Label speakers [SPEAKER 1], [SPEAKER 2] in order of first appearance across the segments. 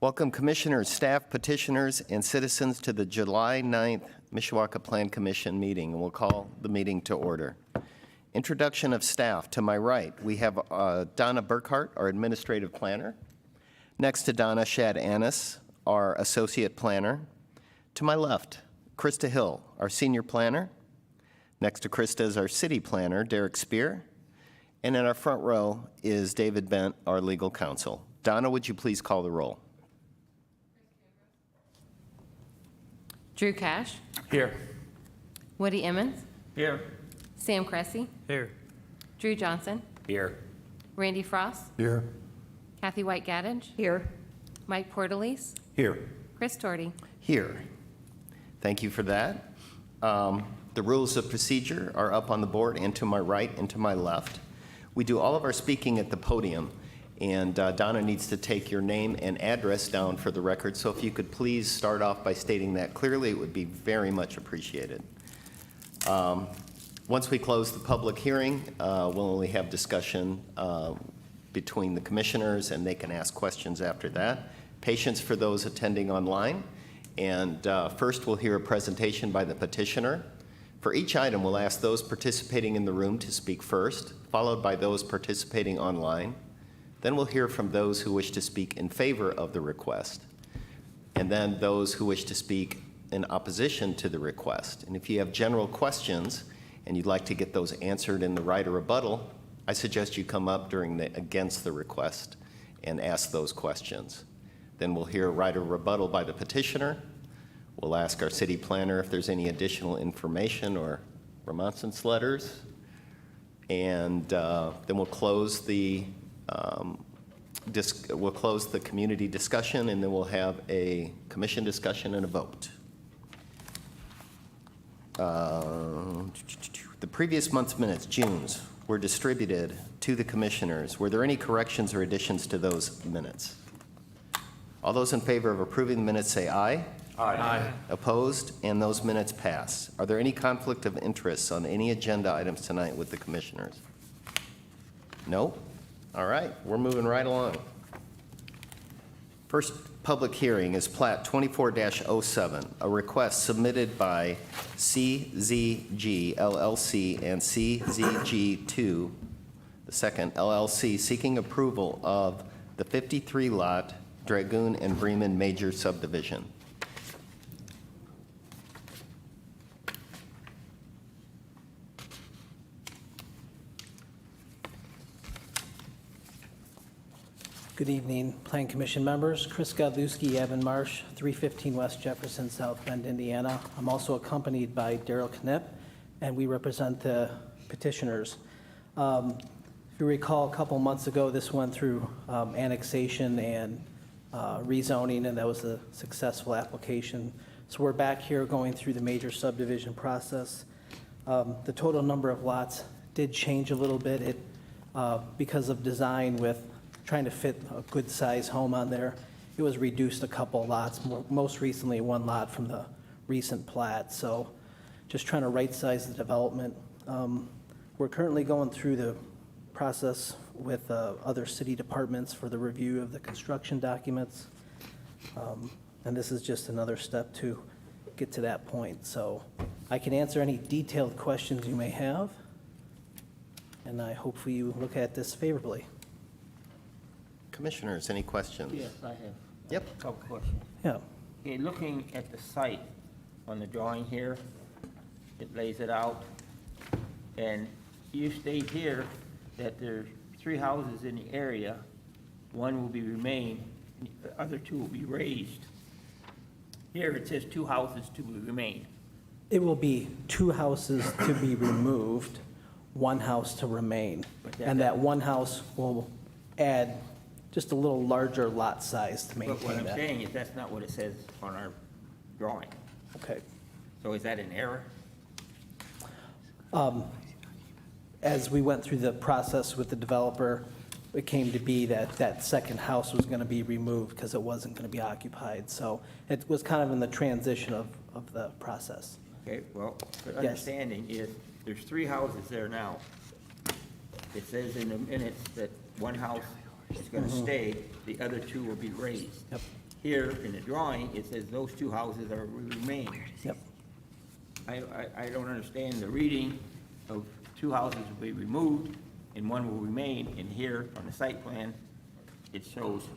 [SPEAKER 1] Welcome commissioners, staff, petitioners, and citizens to the July 9th Mishawaka Plan Commission meeting, and we'll call the meeting to order. Introduction of staff. To my right, we have Donna Burkhart, our administrative planner. Next to Donna, Shad Annis, our associate planner. To my left, Krista Hill, our senior planner. Next to Krista is our city planner, Derek Spear. And in our front row is David Bent, our legal counsel. Donna, would you please call the roll?
[SPEAKER 2] Drew Cash.
[SPEAKER 3] Here.
[SPEAKER 2] Woody Emmons.
[SPEAKER 3] Here.
[SPEAKER 2] Sam Cressy.
[SPEAKER 3] Here.
[SPEAKER 2] Drew Johnson.
[SPEAKER 3] Here.
[SPEAKER 2] Randy Frost.
[SPEAKER 3] Here.
[SPEAKER 2] Kathy White Gaddage.
[SPEAKER 4] Here.
[SPEAKER 2] Mike Portalese.
[SPEAKER 3] Here.
[SPEAKER 2] Chris Torty.
[SPEAKER 1] Here. Thank you for that. The rules of procedure are up on the board and to my right and to my left. We do all of our speaking at the podium, and Donna needs to take your name and address down for the record. So if you could please start off by stating that clearly, it would be very much appreciated. Once we close the public hearing, we'll only have discussion between the commissioners, and they can ask questions after that. Patience for those attending online. And first, we'll hear a presentation by the petitioner. For each item, we'll ask those participating in the room to speak first, followed by those participating online. Then we'll hear from those who wish to speak in favor of the request, and then those who wish to speak in opposition to the request. And if you have general questions and you'd like to get those answered in the right or rebuttal, I suggest you come up during the against the request and ask those questions. Then we'll hear right or rebuttal by the petitioner. We'll ask our city planner if there's any additional information or remonstrance letters. And then we'll close the community discussion, and then we'll have a commission discussion and a vote. The previous month's minutes, June's, were distributed to the commissioners. Were there any corrections or additions to those minutes? All those in favor of approving the minutes say aye.
[SPEAKER 3] Aye.
[SPEAKER 1] Opposed? And those minutes pass. Are there any conflict of interests on any agenda items tonight with the commissioners? No? All right, we're moving right along. First public hearing is Plat 24-07, a request submitted by CZG LLC and CZG2, the second LLC, seeking approval of the 53-lot Dragoon and Bremen major subdivision.
[SPEAKER 5] Good evening, Plan Commission members. Chris Godlewski, Evan Marsh, 315 West Jefferson, South Bend, Indiana. I'm also accompanied by Daryl Knipp, and we represent the petitioners. If you recall, a couple months ago, this went through annexation and rezoning, and that was a successful application. So we're back here going through the major subdivision process. The total number of lots did change a little bit because of design with trying to fit a good-sized home on there. It was reduced a couple lots, most recently one lot from the recent plat. So just trying to right-size the development. We're currently going through the process with other city departments for the review of the construction documents. And this is just another step to get to that point. So I can answer any detailed questions you may have, and I hope you look at this favorably.
[SPEAKER 1] Commissioners, any questions?
[SPEAKER 3] Yes, I have.
[SPEAKER 1] Yep.
[SPEAKER 3] A couple questions.
[SPEAKER 5] Yeah.
[SPEAKER 3] Okay, looking at the site on the drawing here, it lays it out. And you state here that there's 3 houses in the area. One will be remain, the other 2 will be raised. Here it says 2 houses to be remain.
[SPEAKER 5] It will be 2 houses to be removed, 1 house to remain. And that 1 house will add just a little larger lot size to
[SPEAKER 3] But what
[SPEAKER 5] maintain
[SPEAKER 3] I'm
[SPEAKER 5] that.
[SPEAKER 3] saying is that's not what it says on our drawing.
[SPEAKER 5] Okay.
[SPEAKER 3] So is that an error?
[SPEAKER 5] As we went through the process with the developer, it came to be that that second house was going to be removed because it wasn't going to be occupied. So it was kind of in the transition of the process.
[SPEAKER 3] Okay, well, the
[SPEAKER 5] Yes.
[SPEAKER 3] understanding is there's 3 houses there now. It says in the minutes that 1 house is going to stay, the other 2 will be raised.
[SPEAKER 5] Yep.
[SPEAKER 3] here in the drawing, it says those two houses are remain.
[SPEAKER 5] Yep.
[SPEAKER 3] I don't understand the reading of two houses will be removed and one will remain, and here on the site plan, it shows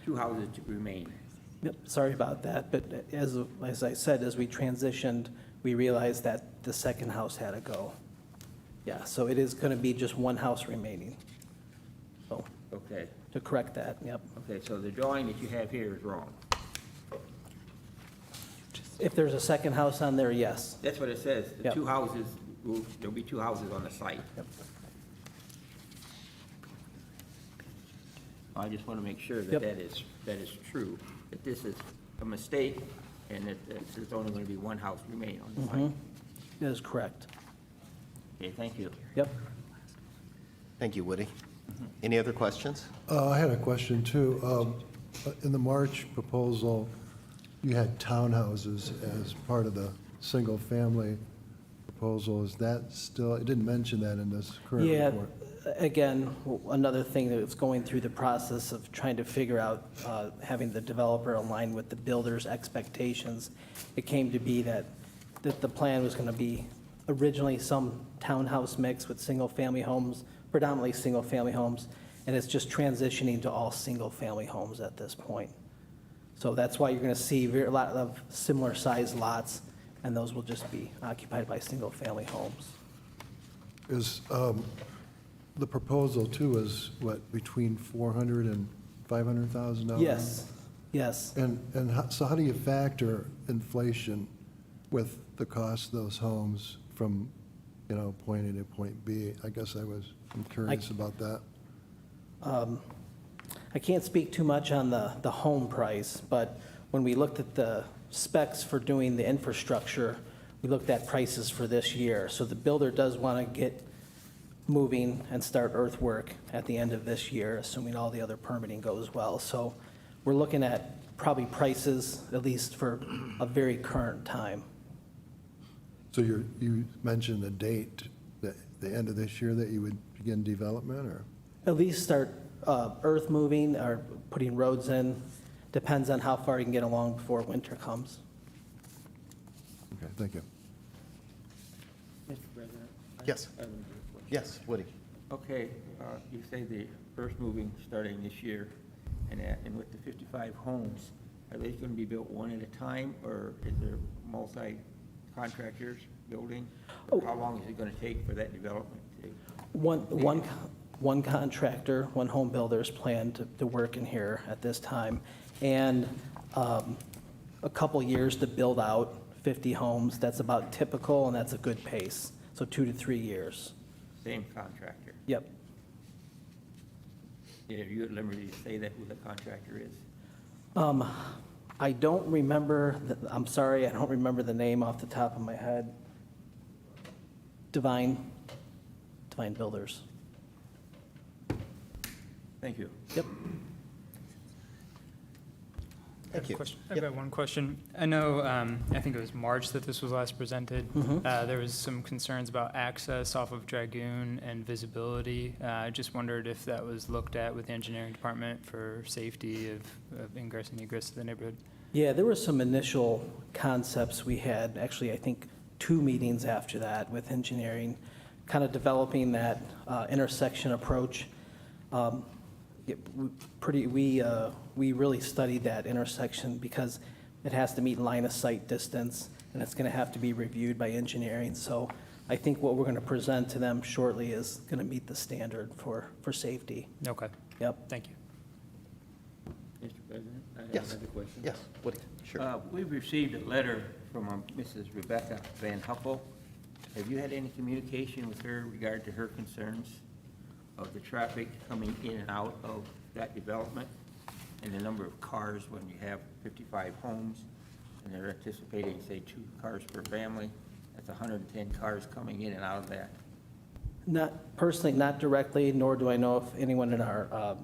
[SPEAKER 3] two houses to remain.
[SPEAKER 5] Yep, sorry about that, but as I said, as we transitioned, we realized that the second house had to go. Yeah, so it is going to be just one house remaining. So,
[SPEAKER 3] Okay,
[SPEAKER 5] to correct that, yep.
[SPEAKER 3] okay, so the drawing that you have here is wrong.
[SPEAKER 5] If there's a second house on there, yes.
[SPEAKER 3] That's what it says, the
[SPEAKER 5] Yep.
[SPEAKER 3] two houses, there'll be two houses on the site.
[SPEAKER 5] Yep.
[SPEAKER 3] I just want to make sure that
[SPEAKER 5] Yep.
[SPEAKER 3] that is true, that this is a mistake, and that there's only going to be one house remain on the site.
[SPEAKER 5] That is correct.
[SPEAKER 3] Okay, thank you.
[SPEAKER 5] Yep.
[SPEAKER 1] Thank you, Woody. Any other questions?
[SPEAKER 4] I had a question, too. In the March proposal, you had townhouses as part of the single-family proposal. Is that still, it didn't mention that in this current
[SPEAKER 5] Yeah,
[SPEAKER 4] report.
[SPEAKER 5] again, another thing that's going through the process of trying to figure out, having the developer align with the builder's expectations, it came to be that the plan was going to be originally some townhouse mix with single-family homes, predominantly single-family homes, and it's just transitioning to all single-family homes at this point. So that's why you're going to see a lot of similar-sized lots, and those will just be occupied by single-family homes.
[SPEAKER 4] Is, the proposal, too, is what, between $400,000 and $500,000?
[SPEAKER 5] Yes, yes.
[SPEAKER 4] So how do you factor inflation with the cost of those homes from, point A to point B? I guess I'm curious about that.
[SPEAKER 5] I can't speak too much on the home price, but when we looked at the specs for doing the infrastructure, we looked at prices for this year. So the builder does want to get moving and start earthwork at the end of this year, assuming all the other permitting goes well. So we're looking at probably prices, at least for a very current time.
[SPEAKER 4] So you mentioned the date, the end of this year that you would begin development, or?
[SPEAKER 5] At least start earth moving or putting roads in, depends on how far you can get along before winter comes.
[SPEAKER 4] Okay, thank you.
[SPEAKER 3] Mr. President?
[SPEAKER 1] Yes.
[SPEAKER 3] I have a question.
[SPEAKER 1] Yes, Woody.
[SPEAKER 3] Okay, you say the earth moving starting this year, and with the 55 homes, are they going to be built one at a time, or is there multi-contractors building? Or how long is it going to take for that development to?
[SPEAKER 5] One contractor, one home builder is planned to work in here at this time, and a couple years to build out 50 homes. That's about typical, and that's a good pace, so 2 to 3 years.
[SPEAKER 3] Same contractor?
[SPEAKER 5] Yep.
[SPEAKER 3] Are you at liberty to say that who the contractor is?
[SPEAKER 5] I don't remember, I'm sorry, I don't remember the name off the top of my head. Divine Builders.
[SPEAKER 3] Thank you.
[SPEAKER 5] Yep.
[SPEAKER 1] Thank you.
[SPEAKER 6] I've got one question. I know, I think it was March that this was last presented. There was some concerns about access off of Dragoon and visibility. I just wondered if that was looked at with the engineering department for safety of ingress and egress to the neighborhood.
[SPEAKER 5] Yeah, there were some initial concepts we had, actually, I think 2 meetings after that with engineering, kind of developing that intersection approach. We really studied that intersection because it has to meet line of sight distance, and it's going to have to be reviewed by engineering. So I think what we're going to present to them shortly is going to meet the standard for safety.
[SPEAKER 6] Okay,
[SPEAKER 5] Yep.
[SPEAKER 6] thank you.
[SPEAKER 3] Mr. President, I have
[SPEAKER 1] Yes.
[SPEAKER 3] another question.
[SPEAKER 1] Yes, Woody, sure.
[SPEAKER 3] We've received a letter from Mrs. Rebecca Van Huppel. Have you had any communication with her in regard to her concerns of the traffic coming in and out of that development and the number of cars when you have 55 homes and they're anticipating, say, 2 cars per family? That's 110 cars coming in and out of that.
[SPEAKER 5] Not personally, not directly, nor do I know if anyone in our,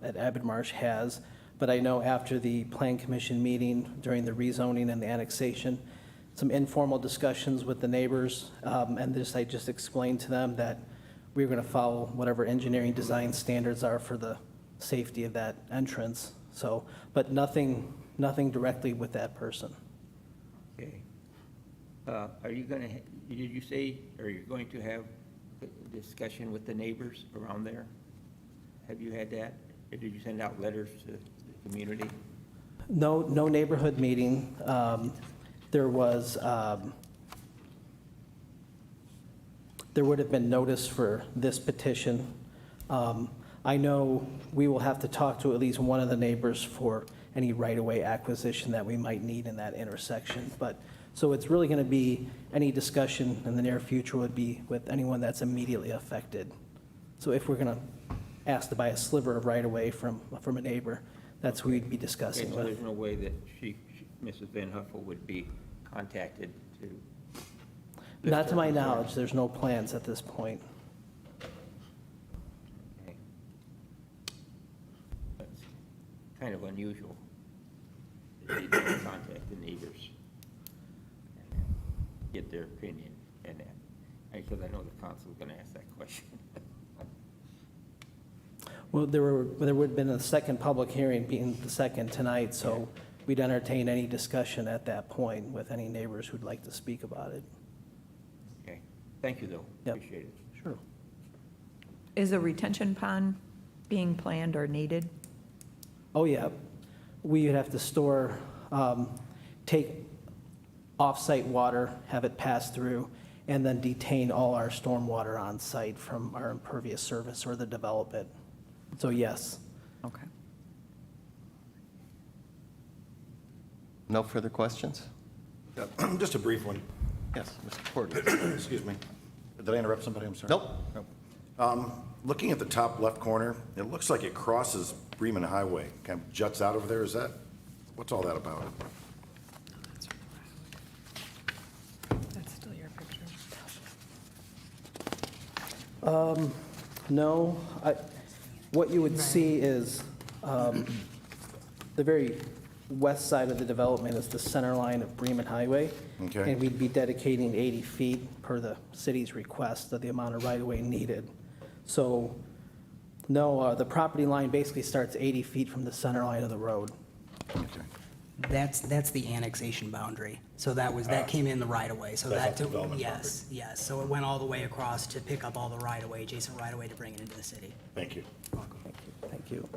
[SPEAKER 5] at Abbott Marsh has, but I know after the Plan Commission meeting during the rezoning and the annexation, some informal discussions with the neighbors, and I just explained to them that we were going to follow whatever engineering design standards are for the safety of that entrance. So, but nothing directly with that person.
[SPEAKER 3] Okay. Are you gonna, did you say, are you going to have a discussion with the neighbors around there? Have you had that? Or did you send out letters to the community?
[SPEAKER 5] No neighborhood meeting. There was, there would have been notice for this petition. I know we will have to talk to at least one of the neighbors for any right-of-way acquisition that we might need in that intersection. But, so it's really going to be, any discussion in the near future would be with anyone that's immediately affected. So if we're going to ask to buy a sliver of right-of-way from a neighbor, that's who we'd be
[SPEAKER 3] Okay,
[SPEAKER 5] discussing
[SPEAKER 3] so
[SPEAKER 5] with.
[SPEAKER 3] there's no way that Mrs. Van Huffel would be contacted to?
[SPEAKER 5] Not to my knowledge, there's no plans at this point.
[SPEAKER 3] Okay. That's kind of unusual. That you don't contact the neighbors and get their opinion and that, because I know the council's gonna ask that question.
[SPEAKER 5] Well, there would have been a second public hearing, being the second tonight, so we'd entertain any discussion at that point with any neighbors who'd like to speak about it.
[SPEAKER 3] Okay, thank you, though.
[SPEAKER 5] Yep.
[SPEAKER 3] Appreciate it.
[SPEAKER 5] Sure.
[SPEAKER 7] Is a retention pond being planned or needed?
[SPEAKER 5] Oh, yeah. We would have to store, take off-site water, have it pass through, and then detain all our stormwater on site from our impervious surface or the development. So yes.
[SPEAKER 7] Okay.
[SPEAKER 1] No further questions?
[SPEAKER 8] Yeah, just a brief one.
[SPEAKER 1] Yes, Mr. Porter.
[SPEAKER 8] Excuse me. Did I interrupt somebody? I'm sorry.
[SPEAKER 1] Nope.
[SPEAKER 8] Looking at the top left corner, it looks like it crosses Bremen Highway, kind of juts out over there. Is that, what's all that about?
[SPEAKER 7] That's still your picture.
[SPEAKER 5] No, what you would see is the very west side of the development is the center line of Bremen Highway.
[SPEAKER 8] Okay.
[SPEAKER 5] And we'd be dedicating 80 feet per the city's request of the amount of right-of-way needed. So, no, the property line basically starts 80 feet from the center line of the road.
[SPEAKER 8] Okay.
[SPEAKER 9] That's the annexation boundary. So that came in the right of way. So
[SPEAKER 8] That's
[SPEAKER 9] that
[SPEAKER 8] not the development
[SPEAKER 9] yes, yes. So it went all the way across to pick up all the right of way, adjacent right of way to bring it into the city.
[SPEAKER 8] Thank you.
[SPEAKER 5] Thank you.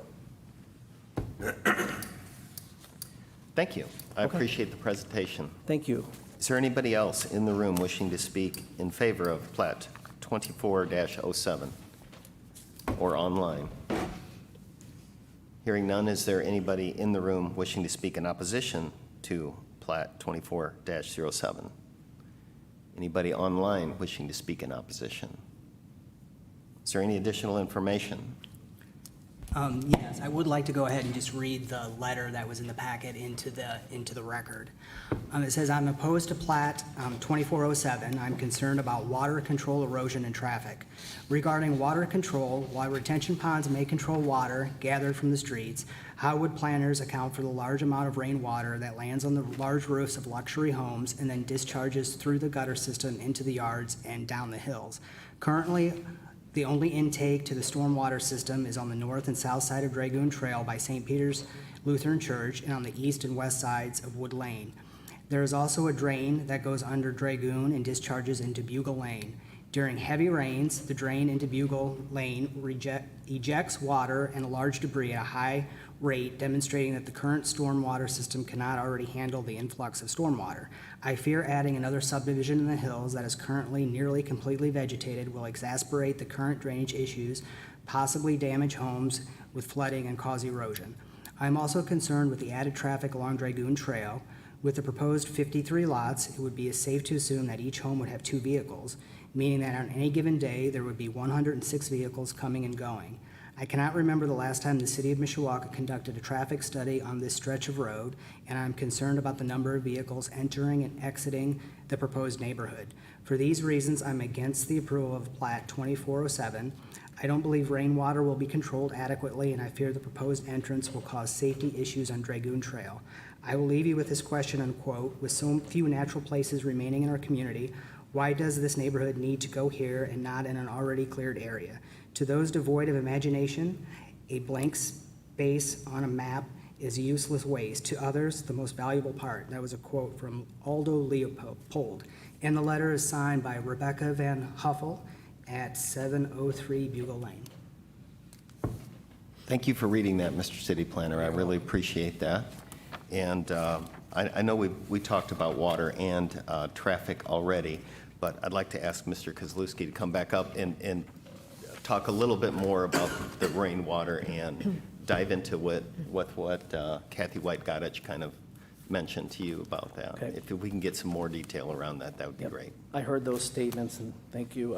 [SPEAKER 1] Thank you. I appreciate the presentation.
[SPEAKER 5] Thank you.
[SPEAKER 1] Is there anybody else in the room wishing to speak in favor of Plat 24-07 or online? Hearing none, is there anybody in the room wishing to speak in opposition to Plat 24-07? Anybody online wishing to speak in opposition? Is there any additional information?
[SPEAKER 9] Yes, I would like to go ahead and just read the letter that was in the packet into the record. It says, I'm opposed to Plat 2407. I'm concerned about water control, erosion, and traffic. Regarding water control, while retention ponds may control water gathered from the streets, how would planners account for the large amount of rainwater that lands on the large roofs of luxury homes and then discharges through the gutter system into the yards and down the hills? Currently, the only intake to the stormwater system is on the north and south side of Dragoon Trail by St. Peter's Lutheran Church and on the east and west sides of Wood Lane. There is also a drain that goes under Dragoon and discharges into Bugle Lane. During heavy rains, the drain into Bugle Lane ejects water and large debris at a high rate, demonstrating that the current stormwater system cannot already handle the influx of stormwater. I fear adding another subdivision in the hills that is currently nearly completely vegetated will exacerbate the current drainage issues, possibly damage homes with flooding and cause erosion. I am also concerned with the added traffic along Dragoon Trail. With the proposed 53 lots, it would be safe to assume that each home would have 2 vehicles, meaning that on any given day, there would be 106 vehicles coming and going. I cannot remember the last time the city of Mishawaka conducted a traffic study on this stretch of road, and I'm concerned about the number of vehicles entering and exiting the proposed neighborhood. For these reasons, I'm against the approval of Plat 2407. I don't believe rainwater will be controlled adequately, and I fear the proposed entrance will cause safety issues on Dragoon Trail. I will leave you with this question, unquote, with so few natural places remaining in our community, why does this neighborhood need to go here and not in an already cleared area? To those devoid of imagination, a blank space on a map is useless waste. To others, the most valuable part. That was a quote from Aldo Leopold. And the letter is signed by Rebecca Van Huffel at 703 Bugle Lane.
[SPEAKER 1] Thank you for reading that, Mr. City Planner. I really appreciate that. And I know we talked about water and traffic already, but I'd like to ask Mr. Kozlowski to come back up and talk a little bit more about the rainwater and dive into what Kathy White Goddard kind of mentioned to you about that.
[SPEAKER 5] Okay.
[SPEAKER 1] If we can get some more detail around that, that would be
[SPEAKER 5] Yep.
[SPEAKER 1] great.
[SPEAKER 5] I heard those statements, and thank you.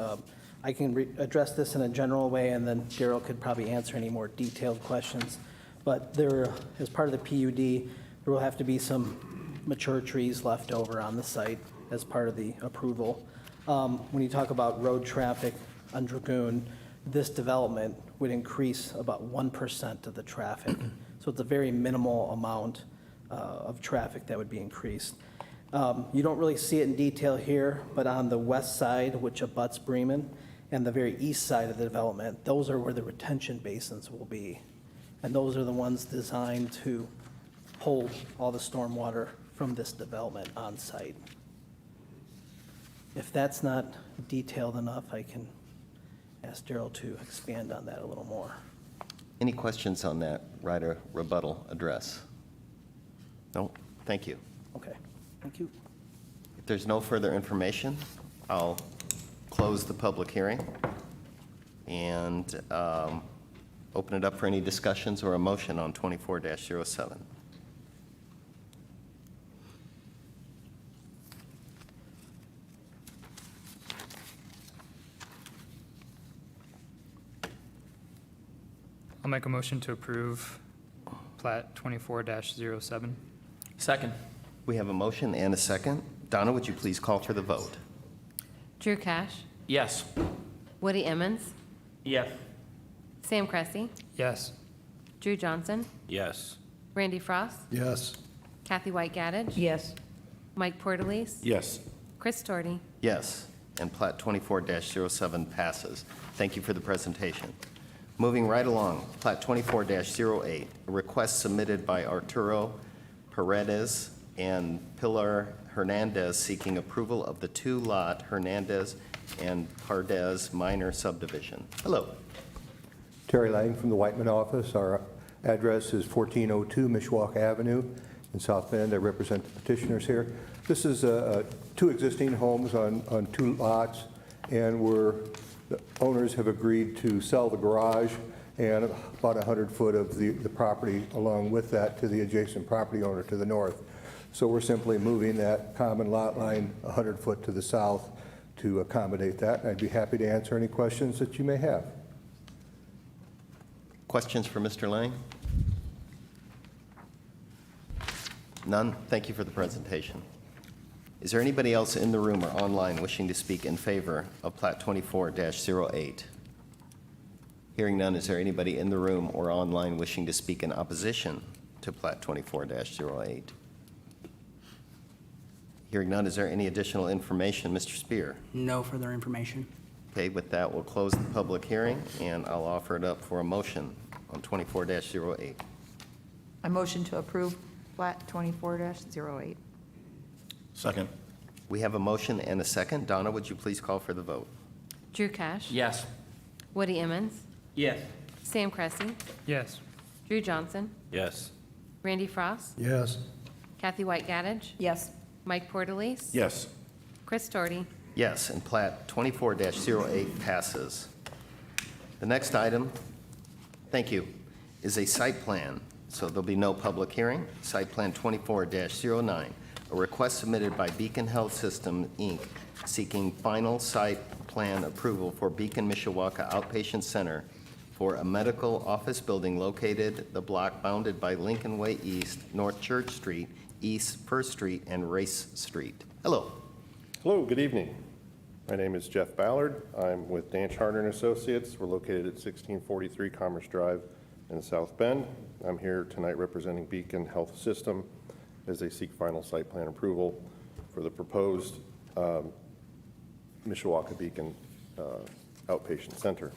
[SPEAKER 5] I can address this in a general way, and then Daryl could probably answer any more detailed questions. But there, as part of the PUD, there will have to be some mature trees left over on the site as part of the approval. When you talk about road traffic on Dragoon, this development would increase about 1% of the traffic. So it's a very minimal amount of traffic that would be increased. You don't really see it in detail here, but on the west side, which abuts Bremen, and the very east side of the development, those are where the retention basins will be. And those are the ones designed to hold all the stormwater from this development on site. If that's not detailed enough, I can ask Daryl to expand on that a little more.
[SPEAKER 1] Any questions on that Ryder rebuttal address? No? Thank you.
[SPEAKER 5] Okay, thank you.
[SPEAKER 1] If there's no further information, I'll close the public hearing and open it up for any discussions or a motion on 24-07.
[SPEAKER 6] I'll make a motion to approve plat 24-07.
[SPEAKER 10] Second.
[SPEAKER 1] We have a motion and a second. Donna, would you please call for the vote?
[SPEAKER 2] Drew Cash,
[SPEAKER 10] Yes.
[SPEAKER 2] Woody Emmons,
[SPEAKER 3] Yes.
[SPEAKER 2] Sam Cressy,
[SPEAKER 6] Yes.
[SPEAKER 2] Drew Johnson,
[SPEAKER 10] Yes.
[SPEAKER 2] Randy Frost,
[SPEAKER 4] Yes.
[SPEAKER 2] Kathy White Gaddage,
[SPEAKER 7] Yes.
[SPEAKER 2] Mike Portalese,
[SPEAKER 8] Yes.
[SPEAKER 2] Chris Storti.
[SPEAKER 1] Yes, and plat 24-07 passes. Thank you for the presentation. Moving right along, plat 24-08, a request submitted by Arturo Paredes and Pilar Hernandez seeking approval of the two-lot Hernandez and Paredes minor subdivision. Hello.
[SPEAKER 11] Terry Lang from the Whiteman office. Our address is 1402 Mishawaka Avenue in South Bend. I represent the petitioners here. This is two existing homes on two lots, and the owners have agreed to sell the garage and about 100 foot of the property along with that to the adjacent property owner to the north. So we're simply moving that common lot line 100 foot to the south to accommodate that. And I'd be happy to answer any questions that you may have.
[SPEAKER 1] Questions for Mr. Lang? None? Thank you for the presentation. Is there anybody else in the room or online wishing to speak in favor of plat 24-08? Hearing none, is there anybody in the room or online wishing to speak in opposition to plat 24-08? Hearing none, is there any additional information? Mr. Spear?
[SPEAKER 9] No further information.
[SPEAKER 1] Okay, with that, we'll close the public hearing, and I'll offer it up for a motion on 24-08.
[SPEAKER 7] I motion to approve plat 24-08.
[SPEAKER 8] Second.
[SPEAKER 1] We have a motion and a second. Donna, would you please call for the vote?
[SPEAKER 2] Drew Cash,
[SPEAKER 10] Yes.
[SPEAKER 2] Woody Emmons,
[SPEAKER 3] Yes.
[SPEAKER 2] Sam Cressy,
[SPEAKER 6] Yes.
[SPEAKER 2] Drew Johnson,
[SPEAKER 10] Yes.
[SPEAKER 2] Randy Frost,
[SPEAKER 4] Yes.
[SPEAKER 2] Kathy White Gaddage,
[SPEAKER 7] Yes.
[SPEAKER 2] Mike Portalese,
[SPEAKER 8] Yes.
[SPEAKER 2] Chris Storti.
[SPEAKER 1] Yes, and plat 24-08 passes. The next item, thank you, is a site plan, so there'll be no public hearing. Site plan 24-09, a request submitted by Beacon Health System, Inc., seeking final site plan approval for Beacon Mishawaka Outpatient Center for a medical office building located the block bounded by Lincoln Way East, North Church Street, East First Street, and Race Street. Hello.
[SPEAKER 12] Hello, good evening. My name is Jeff Ballard. I'm with Dan Charter and Associates. We're located at 1643 Commerce Drive in South Bend. I'm here tonight representing Beacon Health System as they seek final site plan approval for the proposed Mishawaka Beacon Outpatient Center.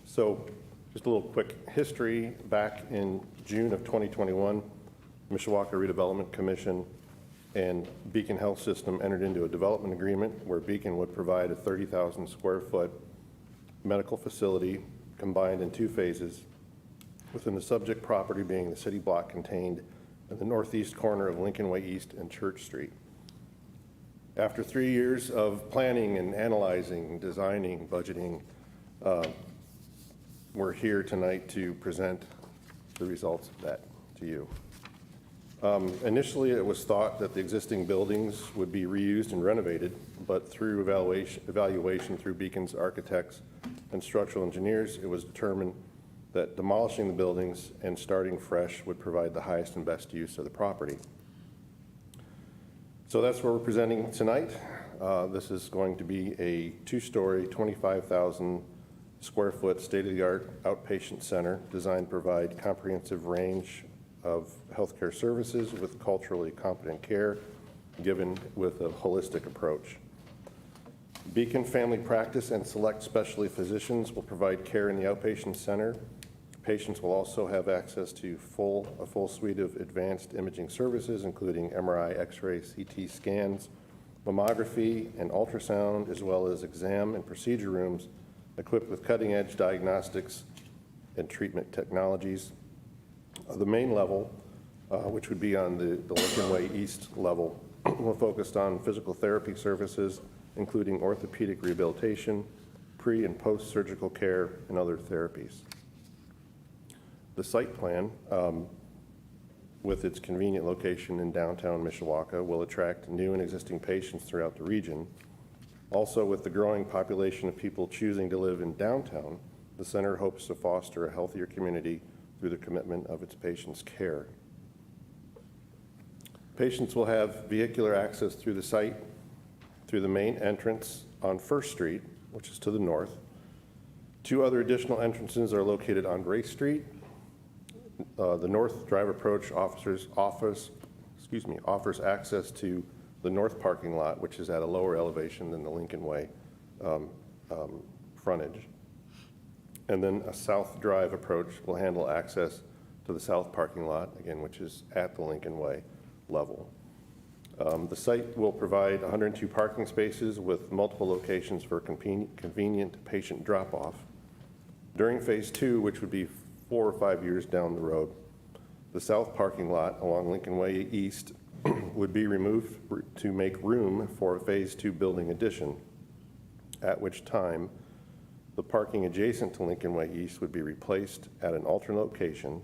[SPEAKER 12] So Just a little quick history. Back in June of 2021, Mishawaka Redevelopment Commission and Beacon Health System entered into a development agreement where Beacon would provide a 30,000 square foot medical facility combined in 2 phases, within the subject property being the city block contained in the northeast corner of Lincoln Way East and Church Street. After 3 years of planning and analyzing, designing, budgeting, we're here tonight to present the results of that to you. Initially, it was thought that the existing buildings would be reused and renovated, but through evaluation through Beacon's architects and structural engineers, it was determined that demolishing the buildings and starting fresh would provide the highest and best use of the property. So that's what we're presenting tonight. This is going to be a 2-story, 25,000 square foot state-of-the-art outpatient center designed to provide comprehensive range of healthcare services with culturally competent care given with a holistic approach. Beacon Family Practice and select specialty physicians will provide care in the outpatient center. Patients will also have access to a full suite of advanced imaging services, including MRI, X-ray, CT scans, mammography, and ultrasound, as well as exam and procedure rooms equipped with cutting-edge diagnostics and treatment technologies. The main level, which would be on the Lincoln Way East level, will focus on physical therapy services, including orthopedic rehabilitation, pre- and post-surgical care, and other therapies. The site plan, with its convenient location in downtown Mishawaka, will attract new and existing patients throughout the region. Also, with the growing population of people choosing to live in downtown, the center hopes to foster a healthier community through the commitment of its patients' care. Patients will have vehicular access through the site through the main entrance on First Street, which is to the north. 2 other additional entrances are located on Grace Street. The north drive approach offers access to the north parking lot, which is at a lower elevation than the Lincoln Way frontage. And then a south drive approach will handle access to the south parking lot, again, which is at the Lincoln Way level. The site will provide 102 parking spaces with multiple locations for convenient patient drop-off. During phase 2, which would be 4 or 5 years down the road, the south parking lot along Lincoln Way East would be removed to make room for a phase 2 building addition, at which time the parking adjacent to Lincoln Way East would be replaced at an alternate location,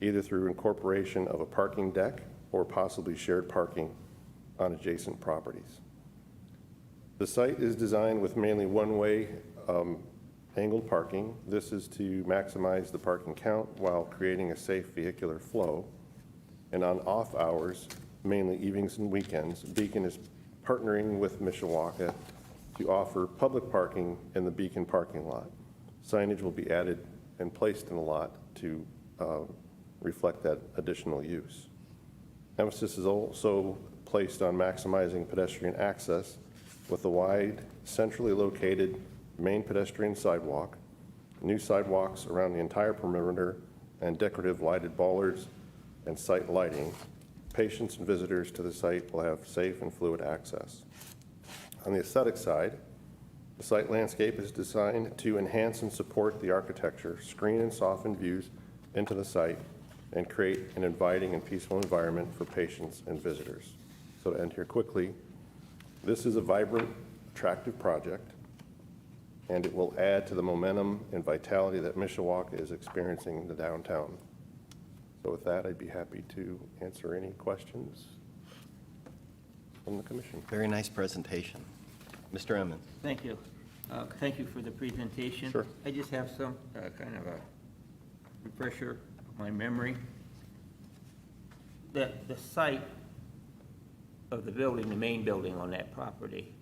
[SPEAKER 12] either through incorporation of a parking deck or possibly shared parking on adjacent properties. The site is designed with mainly one-way angled parking. This is to maximize the parking count while creating a safe vehicular flow. And on off hours, mainly evenings and weekends, Beacon is partnering with Mishawaka to offer public parking in the Beacon parking lot. Signage will be added and placed in the lot to reflect that additional use. Emphasis is also placed on maximizing pedestrian access with a wide, centrally located main pedestrian sidewalk, new sidewalks around the entire perimeter, and decorative lighted bollards and site lighting. Patients and visitors to the site will have safe and fluid access. On the aesthetic side, the site landscape is designed to enhance and support the architecture, screen and soften views into the site, and create an inviting and peaceful environment for patients and visitors. So to end here quickly, this is a vibrant, attractive project, and it will add to the momentum and vitality that Mishawaka is experiencing in the downtown. So with that, I'd be happy to answer any questions from the commission.
[SPEAKER 1] Very nice presentation. Mr. Emmons.
[SPEAKER 3] Thank you. Thank you for the presentation.
[SPEAKER 12] Sure.
[SPEAKER 3] I just have some kind of a refresher of my memory. The site of the building, the main building on that property,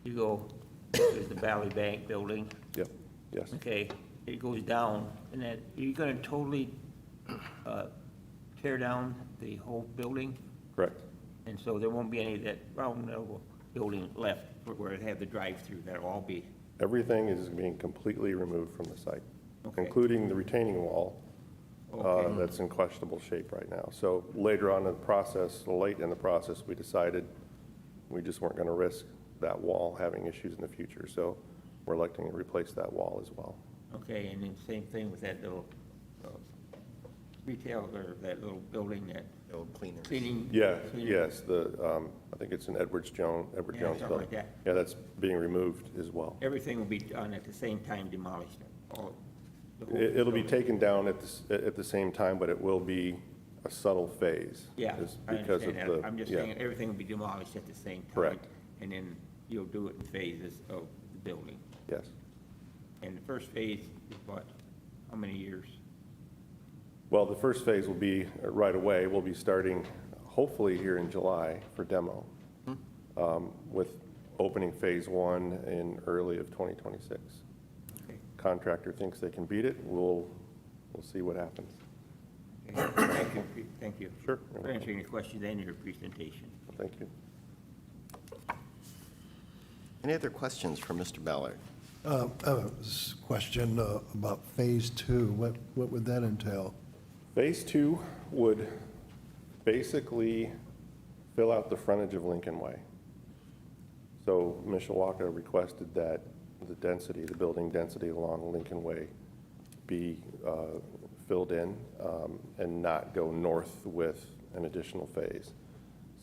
[SPEAKER 3] you go, there's the Valley Bank building.
[SPEAKER 12] Yep, yes.
[SPEAKER 3] Okay, it goes down, and then you're going to totally tear down the whole building?
[SPEAKER 12] Correct.
[SPEAKER 3] And so there won't be any of that round level building left where it had the drive-through. That'll all be,
[SPEAKER 12] Everything is being completely removed from the site.
[SPEAKER 3] Okay.
[SPEAKER 12] including the retaining wall.
[SPEAKER 3] Okay.
[SPEAKER 12] That's in questionable shape right now. So later on in the process, late in the process, we decided we just weren't going to risk that wall having issues in the future. So we're electing to replace that wall as well.
[SPEAKER 3] Okay, and then same thing with that little retail, or that little building, that
[SPEAKER 1] Old cleaners.
[SPEAKER 3] cleaning.
[SPEAKER 12] Yeah,
[SPEAKER 3] cleaning-
[SPEAKER 12] yes, I think it's an Edward Jones
[SPEAKER 3] Yeah,
[SPEAKER 12] building.
[SPEAKER 3] something like that.
[SPEAKER 12] Yeah, that's being removed as well.
[SPEAKER 3] Everything will be done at the same time, demolished. All- the whole
[SPEAKER 12] It'll be
[SPEAKER 3] building.
[SPEAKER 12] taken down at the same time, but it will be a subtle phase.
[SPEAKER 3] Yeah,
[SPEAKER 12] is
[SPEAKER 3] I
[SPEAKER 12] because of
[SPEAKER 3] understand that.
[SPEAKER 12] the-
[SPEAKER 3] I'm just
[SPEAKER 12] yeah.
[SPEAKER 3] saying, everything will be demolished at the same time.
[SPEAKER 12] Correct.
[SPEAKER 3] And then you'll do it in phases of the building.
[SPEAKER 12] Yes.
[SPEAKER 3] And the first phase is what? How many years?
[SPEAKER 12] Well, the first phase will be right away. We'll be starting hopefully here in July for demo, with opening phase one in early of 2026.
[SPEAKER 3] Okay.
[SPEAKER 12] Contractor thinks they can beat it. We'll see what happens.
[SPEAKER 3] Okay. Thank you.
[SPEAKER 12] Sure.
[SPEAKER 3] For answering your questions and your presentation.
[SPEAKER 12] Thank you.
[SPEAKER 1] Any other questions for Mr. Ballard?
[SPEAKER 4] Question about Phase 2. What would that entail?
[SPEAKER 12] Phase two would basically fill out the frontage of Lincoln Way. So Mishawaka requested that the density, the building density along Lincoln Way be filled in and not go north with an additional phase.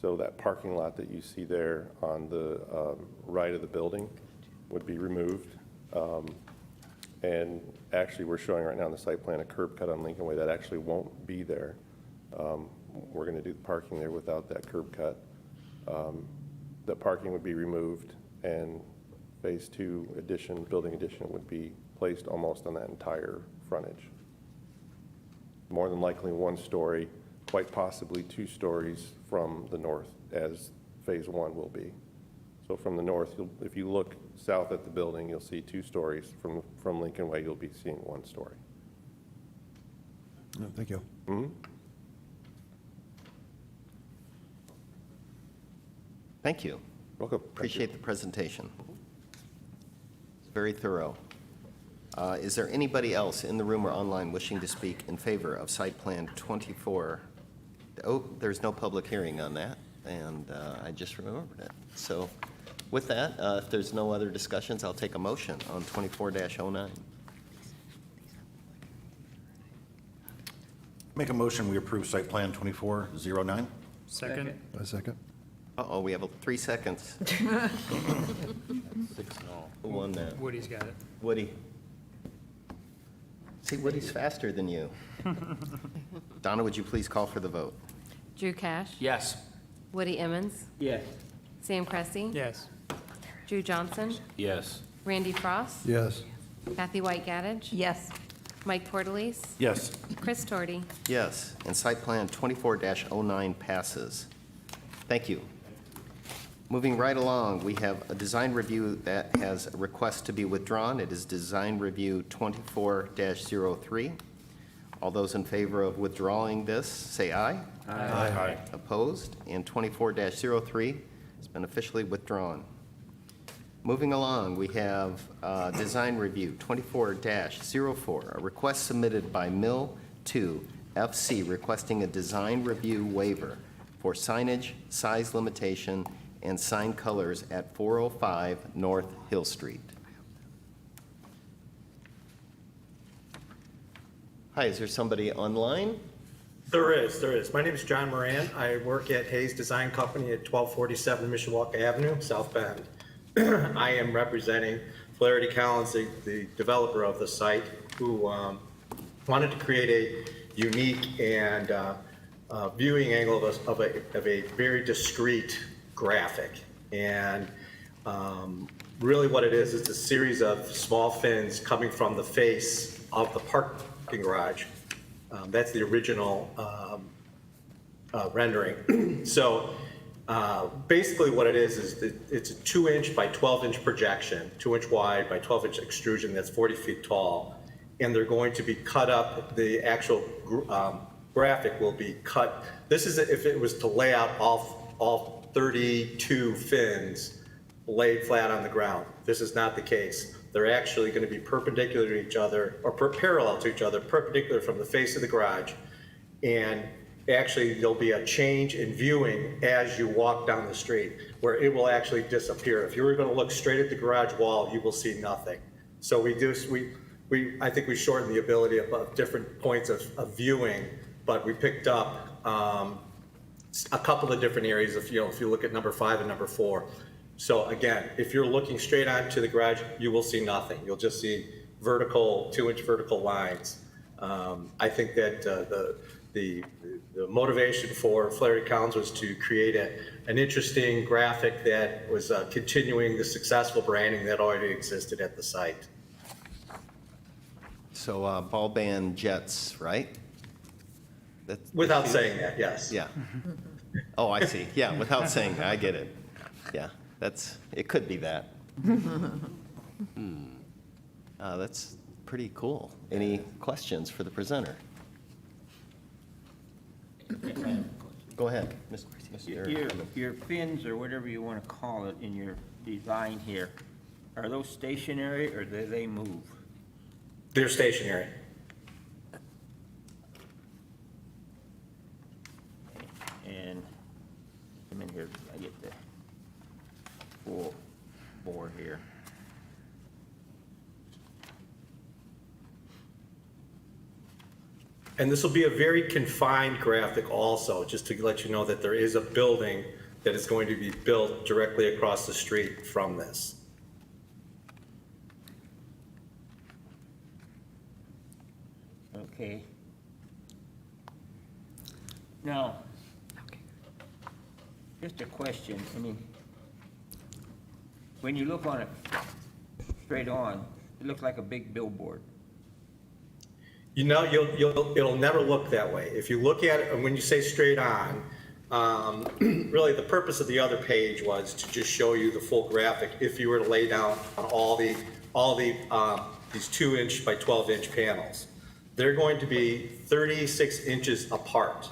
[SPEAKER 12] So that parking lot that you see there on the right of the building would be removed. And actually, we're showing right now on the site plan a curb cut on Lincoln Way that actually won't be there. We're going to do the parking there without that curb cut. The parking would be removed, and phase two addition, building addition would be placed almost on that entire frontage. More than likely 1 story, quite possibly 2 stories from the north, as phase one will be. So from the north, if you look south at the building, you'll see 2 stories. From Lincoln Way, you'll be seeing 1 story.
[SPEAKER 4] No, thank you.
[SPEAKER 1] Thank you.
[SPEAKER 12] Welcome. Thank you.
[SPEAKER 1] Appreciate the presentation. It's very thorough. Is there anybody else in the room or online wishing to speak in favor of Site Plan 24? Oh, there's no public hearing on that, and I just remembered it. So with that, if there's no other discussions, I'll take a motion on 24-09.
[SPEAKER 8] Make a motion, we approve site plan 2409.
[SPEAKER 6] Second.
[SPEAKER 4] A second?
[SPEAKER 1] Uh-oh, we have 3 seconds. Who won that?
[SPEAKER 6] Woody's got it.
[SPEAKER 1] Woody. See, Woody's faster than you. Donna, would you please call for the vote?
[SPEAKER 2] Drew Cash.
[SPEAKER 3] Yes.
[SPEAKER 2] Woody Emmons.
[SPEAKER 3] Yes.
[SPEAKER 2] Sam Cressy.
[SPEAKER 6] Yes.
[SPEAKER 2] Drew Johnson.
[SPEAKER 3] Yes.
[SPEAKER 2] Randy Frost.
[SPEAKER 4] Yes.
[SPEAKER 2] Kathy White Gaddage.
[SPEAKER 7] Yes.
[SPEAKER 2] Mike Portalese.
[SPEAKER 8] Yes.
[SPEAKER 2] Chris Torty.
[SPEAKER 1] Yes, and Site Plan 24-09 passes. Thank you. Moving right along, we have a design review that has a request to be withdrawn. It is Design Review 24-03. All those in favor of withdrawing this, say aye.
[SPEAKER 8] Aye.
[SPEAKER 1] Opposed? And 24-03 has been officially withdrawn. Moving along, we have Design Review 24-04, a request submitted by Mill 2 FC requesting a design review waiver for signage, size limitation, and sign colors at 405 North Hill Street. Hi, is there somebody online?
[SPEAKER 10] There is. My name is John Moran. I work at Hayes Design Company at 1247 Mishawaka Avenue, South Bend. I am representing Flaherty Collins, the developer of the site, who wanted to create a unique and viewing angle of a very discrete graphic. And really what it is, it's a series of small fins coming from the face of the parking garage. That's the original rendering. So basically what it is that it's a 2-inch by 12-inch projection, 2-inch wide by 12-inch extrusion that's 40 feet tall. And they're going to be cut up, the actual graphic will be cut. This is if it was to lay out all 32 fins laid flat on the ground. This is not the case. they're actually going to be perpendicular to each other, or parallel to each other, perpendicular from the face of the garage. And actually, there'll be a change in viewing as you walk down the street, where it will actually disappear. If you were going to look straight at the garage wall, you will see nothing. So I think we shortened the ability of different points of viewing, but we picked up a couple of different areas if you look at number 5 and number 4. So again, if you're looking straight onto the garage, you will see nothing. You'll just see vertical, 2-inch vertical lines. I think that the motivation for Flaherty Collins was to create an interesting graphic that was continuing the successful branding that already existed at the site.
[SPEAKER 1] So ball band jets, right?
[SPEAKER 10] Without saying that, yes.
[SPEAKER 1] Yeah. Oh, I see. Yeah, without saying that, I get it. Yeah, it could be that. That's pretty cool. Any questions for the presenter? Go ahead, Mr.
[SPEAKER 3] Your fins, or whatever you want to call it, in your design here, are those stationary or do they move?
[SPEAKER 10] They're stationary.
[SPEAKER 3] And come in here, I get the full bore here.
[SPEAKER 10] And this will be a very confined graphic also, just to let you know that there is a building that is going to be built directly across the street from this.
[SPEAKER 3] Okay. Now, just a question, I mean, when you look on it straight on, it looks like a big billboard.
[SPEAKER 10] You know, it'll never look that way. If you look at it, and when you say straight on, really the purpose of the other page was to just show you the full graphic if you were to lay down on all these 2-inch by 12-inch panels. They're going to be 36 inches apart.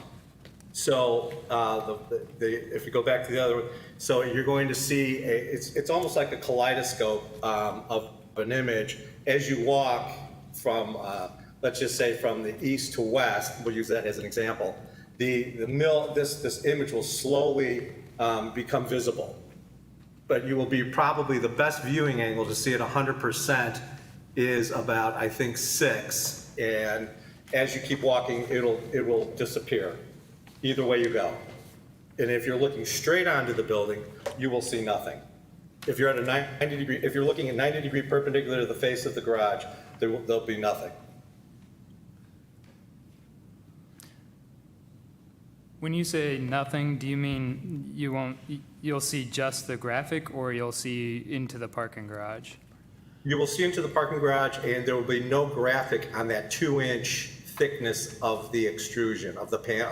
[SPEAKER 10] So if you go back to the other one, so you're going to see it's almost like a kaleidoscope of an image as you walk from let's just say from the east to west. We'll use that as an example. This image will slowly become visible, but you will be probably the best viewing angle to see it 100% is about, I think, 6, and as you keep walking, it will disappear either way you go. And if you're looking straight onto the building, you will see nothing. If you're at a 90 degree, if you're looking at 90 degree perpendicular to the face of the garage, there'll be nothing.
[SPEAKER 6] When you say nothing, do you mean you'll see just the graphic, or you'll see into the parking garage?
[SPEAKER 10] You will see into the parking garage, and there will be no graphic on that 2-inch thickness of the extrusion of the pan.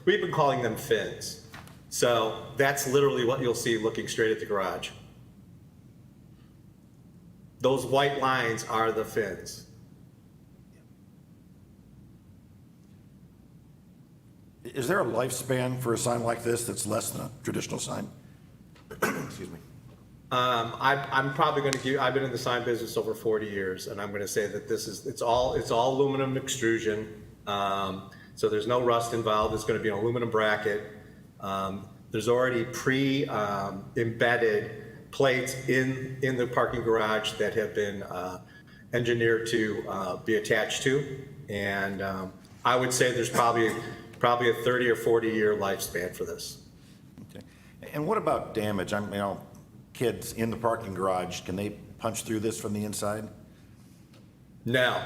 [SPEAKER 10] We've been calling them fins. So that's literally what you'll see looking straight at the garage. Those white lines are the fins.
[SPEAKER 8] Is there a lifespan for a sign like this that's less than a traditional sign? Excuse me.
[SPEAKER 10] I'm probably going to give. I've been in the sign business over 40 years, and I'm going to say that it's all aluminum extrusion. So there's no rust involved. It's going to be an aluminum bracket. There's already embedded plates in the parking garage that have been engineered to be attached to, and I would say there's probably a 30 or 40 year lifespan for this.
[SPEAKER 8] Okay. And what about damage? Kids in the parking garage, can they punch through this from the inside?
[SPEAKER 10] No.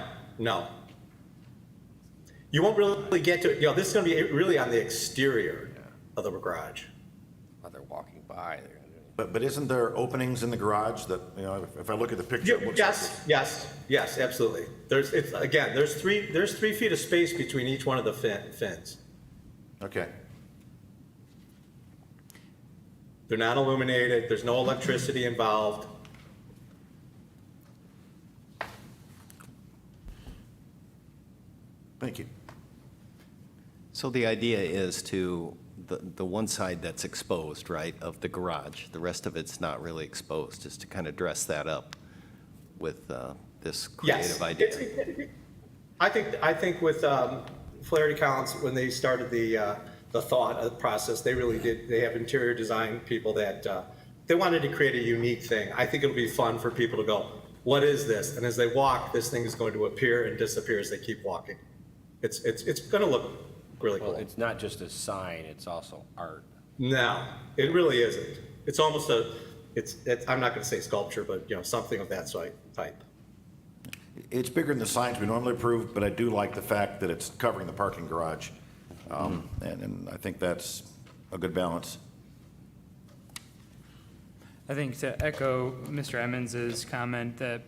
[SPEAKER 10] You won't really get to it. This is going to be really on the exterior of the garage.
[SPEAKER 13] While they're walking by, they're gonna do it.
[SPEAKER 8] But isn't there openings in the garage that, if I look at the picture, it looks
[SPEAKER 10] Yes, absolutely. There's 3 feet of space between each one of the fins.
[SPEAKER 8] Okay.
[SPEAKER 10] They're not illuminated. There's no electricity involved.
[SPEAKER 8] Thank you.
[SPEAKER 1] So the idea is to, the one side that's exposed, right, of the garage, the rest of it's not really exposed, is to kind of dress that up this
[SPEAKER 10] Yes.
[SPEAKER 1] creative idea.
[SPEAKER 10] I think with Flaherty Collins, when they started the thought process, they really did, they have interior design people that, they wanted to create a unique thing. I think it'll be fun for people to go, what is this? And as they walk, this thing is going to appear and disappear as they keep walking. It's going to look really
[SPEAKER 13] Well,
[SPEAKER 10] cool.
[SPEAKER 13] it's not just a sign, it's also art.
[SPEAKER 10] No, it really isn't. It's almost I'm not going to say sculpture, but, something of that type.
[SPEAKER 8] It's bigger than the signs we normally approve, but I do like the fact that it's covering the parking garage. And I think that's a good balance.
[SPEAKER 6] I think to echo Mr. Emmons's comment that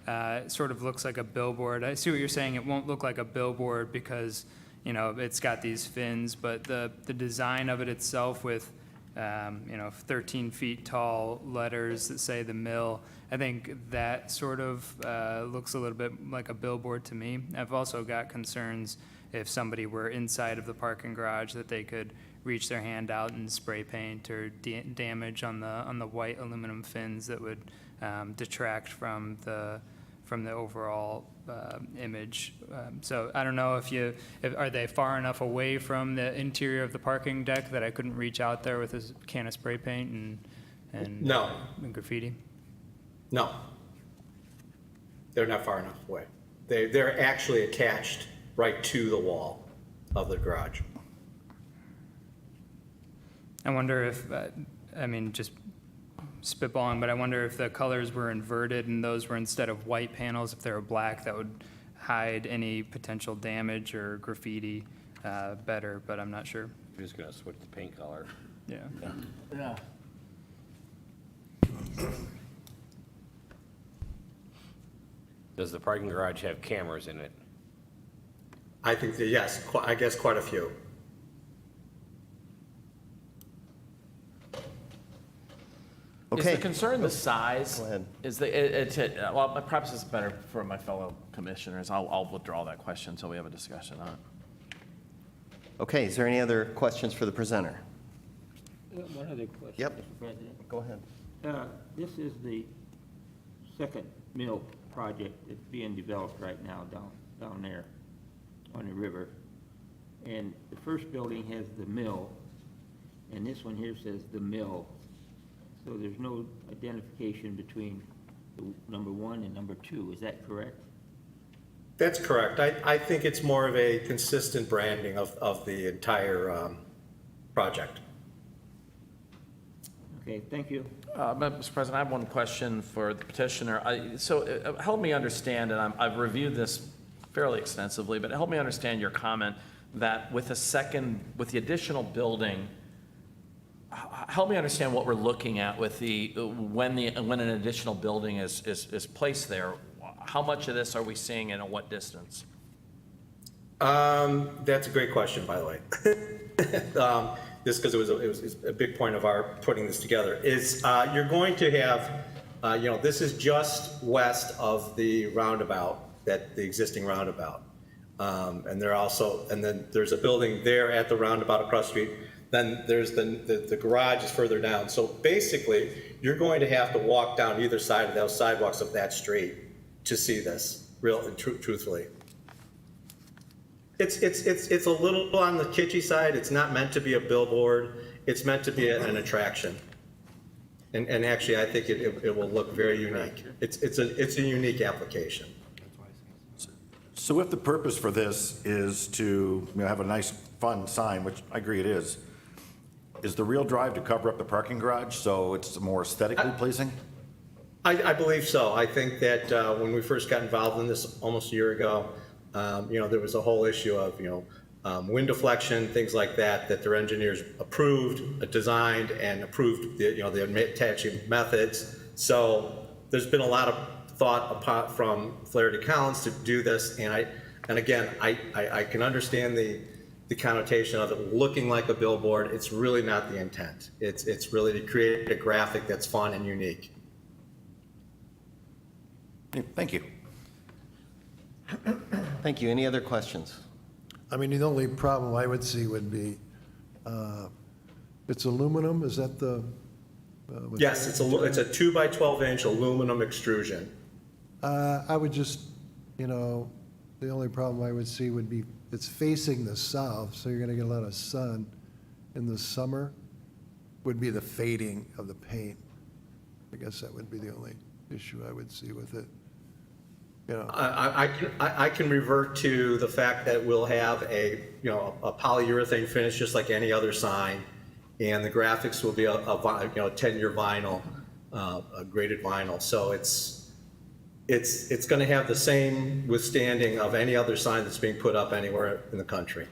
[SPEAKER 6] it sort of looks like a billboard. I see what you're saying. It won't look like a billboard because, it's got these fins, but the design of it itself with, 13 feet tall letters that say the mill, I think that sort of looks a little bit like a billboard to me. I've also got concerns if somebody were inside of the parking garage that they could reach their hand out and spray paint or damage on the white aluminum fins that would detract from the overall image. So I don't know are they far enough away from the interior of the parking deck that I couldn't reach out there with a can of spray paint and
[SPEAKER 10] No.
[SPEAKER 6] and graffiti?
[SPEAKER 10] No. They're not far enough away. They're actually attached right to the wall of the garage.
[SPEAKER 6] I wonder if, just spitballing, but I wonder if the colors were inverted and those were instead of white panels, if they were black, that would hide any potential damage or graffiti better, but I'm not sure.
[SPEAKER 13] You're just gonna switch the paint color.
[SPEAKER 6] Yeah.
[SPEAKER 3] Yeah.
[SPEAKER 13] Does the parking garage have cameras in it?
[SPEAKER 10] I think that, yes, I guess quite a few.
[SPEAKER 14] Is
[SPEAKER 1] Okay.
[SPEAKER 14] the concern the size?
[SPEAKER 1] Go ahead.
[SPEAKER 14] Is well, perhaps it's better for my fellow commissioners. I'll withdraw that question until we have a discussion on it.
[SPEAKER 1] Okay, is there any other questions for the presenter?
[SPEAKER 3] One other question,
[SPEAKER 1] Yep.
[SPEAKER 3] Mr. President.
[SPEAKER 1] Go ahead.
[SPEAKER 3] This is the second mill project that's being developed right now down there on the river. And the first building has the mill, and this one here says the mill. So there's no identification between the number one and number two, is that correct?
[SPEAKER 10] That's correct. I think it's more of a consistent branding of the entire project.
[SPEAKER 3] Okay, thank you.
[SPEAKER 14] Mr. President, I have one question for the petitioner. Help me understand, and I've reviewed this fairly extensively, but help me understand your comment that with the additional building, help me understand what we're looking at with when an additional building is placed there. How much of this are we seeing and at what distance?
[SPEAKER 10] That's a great question, by the way. Just because it was a big point of our putting this together, is you're going to have, this is just west of the roundabout, the existing roundabout. And then there's a building there at the roundabout across the street. Then there's the garage is further down. So basically, you're going to have to walk down either side of those sidewalks of that street to see this, truthfully. It's a little on the kitschy side. It's not meant to be a billboard. It's meant to be an attraction. And actually, I think it will look very unique. It's a unique application.
[SPEAKER 8] So if the purpose for this is to have a nice, fun sign, which I agree it is the real drive to cover up the parking garage so it's more aesthetically pleasing?
[SPEAKER 10] I believe so. I think that when we first got involved in this almost a year ago, there was a whole issue of, wind deflection, things like that their engineers approved, designed, and approved the attaching methods. So there's been a lot of thought apart from Flaherty Collins to do this, and again, I can understand the connotation of it looking like a billboard. It's really not the intent. It's really to create a graphic that's fun and unique.
[SPEAKER 8] Thank you.
[SPEAKER 1] Thank you. Any other questions?
[SPEAKER 4] I mean, the only problem I would see would be, it's aluminum, is that the?
[SPEAKER 10] Yes, it's a 2 by 12 inch aluminum extrusion.
[SPEAKER 4] I would just, you know, the only problem I would see would be it's facing the south, so you're going to get a lot of sun in the summer, would be the fading of the paint. I guess that would be the only issue I would see with it. You know,
[SPEAKER 10] I can revert to the fact that we'll have a polyurethane finish just like any other sign, and the graphics will be a 10-year vinyl, a graded vinyl. So it's going to have the same withstanding of any other sign that's being put up anywhere in the country.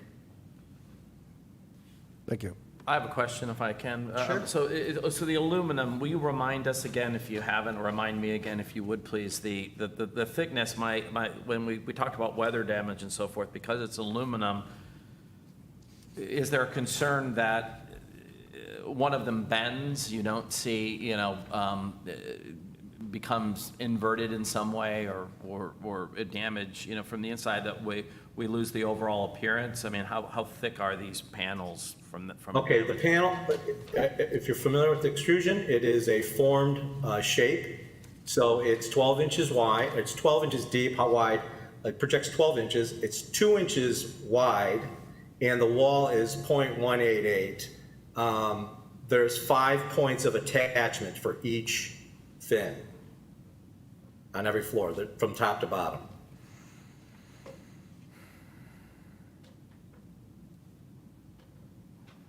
[SPEAKER 4] thank you.
[SPEAKER 14] I have a question if I can.
[SPEAKER 10] Sure.
[SPEAKER 14] So the aluminum, will you remind us again if you haven't, or remind me again if you would please, the thickness, when we talked about weather damage and so forth, because it's aluminum, is there a concern that one of them bends, you don't see, becomes inverted in some way or a damage, from the inside that we lose the overall appearance? I mean, how thick are these panels from?
[SPEAKER 10] Okay, the panel, if you're familiar with extrusion, it is a formed shape. So it's 12 inches wide, it's 12 inches deep. How wide? It projects 12 inches. It's 2 inches wide, and the wall is 0.188. There's 5 points of attachment for each fin on every floor, from top to bottom.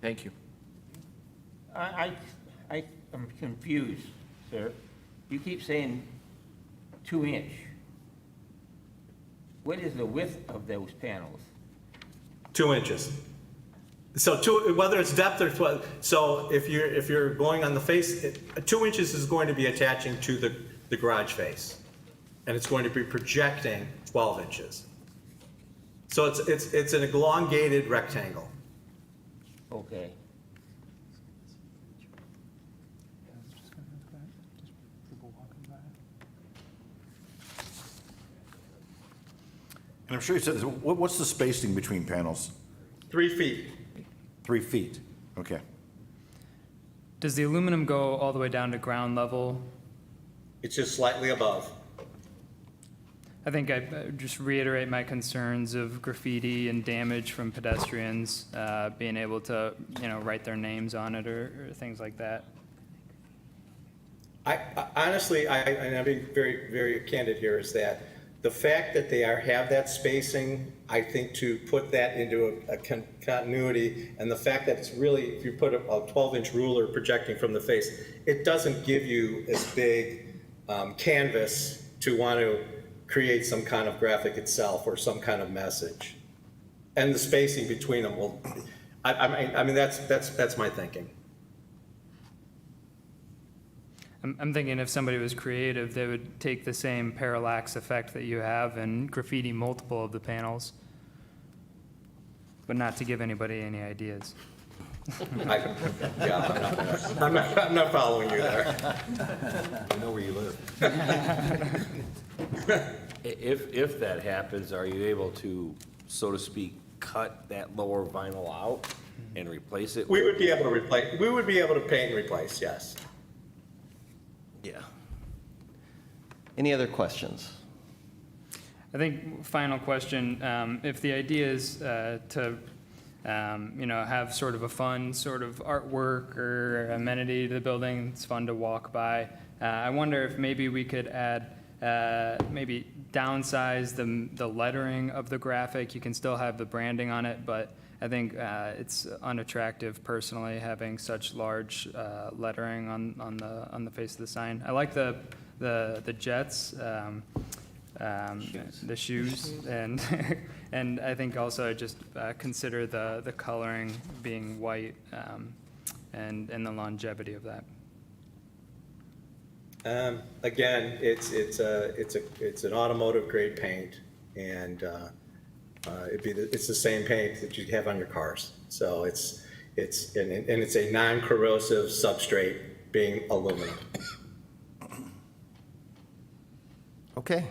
[SPEAKER 14] Thank you.
[SPEAKER 3] I'm confused, sir. You keep saying 2 inch. What is the width of those panels?
[SPEAKER 10] 2 inches. So whether it's depth or, so if you're going on the face, 2 inches is going to be attaching to the garage face, and it's going to be projecting 12 inches. So it's an elongated rectangle.
[SPEAKER 3] Okay.
[SPEAKER 8] And I'm sure you said this, what's the spacing between panels?
[SPEAKER 10] 3 feet.
[SPEAKER 8] 3 feet, okay.
[SPEAKER 6] Does the aluminum go all the way down to ground level?
[SPEAKER 10] It's just slightly above.
[SPEAKER 6] I think I just reiterate my concerns of graffiti and damage from pedestrians, being able to, write their names on it or things like that.
[SPEAKER 10] I honestly, and I'm being very, very candid here, is that the fact that they have that spacing, I think to put that into a continuity, and the fact that it's really, if you put a 12-inch ruler projecting from the face, it doesn't give you as big canvas to want to create some kind of graphic itself or some kind of message. And the spacing between them will, I mean, that's my thinking.
[SPEAKER 6] I'm thinking if somebody was creative, they would take the same parallax effect that you have and graffiti multiple of the panels, but not to give anybody any ideas.
[SPEAKER 10] I'm not following you there.
[SPEAKER 8] I know where you live.
[SPEAKER 13] If that happens, are you able to, so to speak, cut that lower vinyl out and replace it?
[SPEAKER 10] We would be able to replace, we would be able to paint and replace, yes.
[SPEAKER 1] Yeah. Any other questions?
[SPEAKER 6] I think final question, if the idea is to, have sort of a fun sort of artwork or amenity to the building, it's fun to walk by. I wonder if maybe we could add, maybe downsize the lettering of the graphic. You can still have the branding on it, but I think it's unattractive personally having such large lettering on the face of the sign. I like the jets, the shoes, and and I think also just consider the coloring being white and the longevity of that.
[SPEAKER 10] Again, it's an automotive grade paint, and it's the same paint that you have on your cars. So it's a non-corrosive substrate, being aluminum.
[SPEAKER 1] Okay.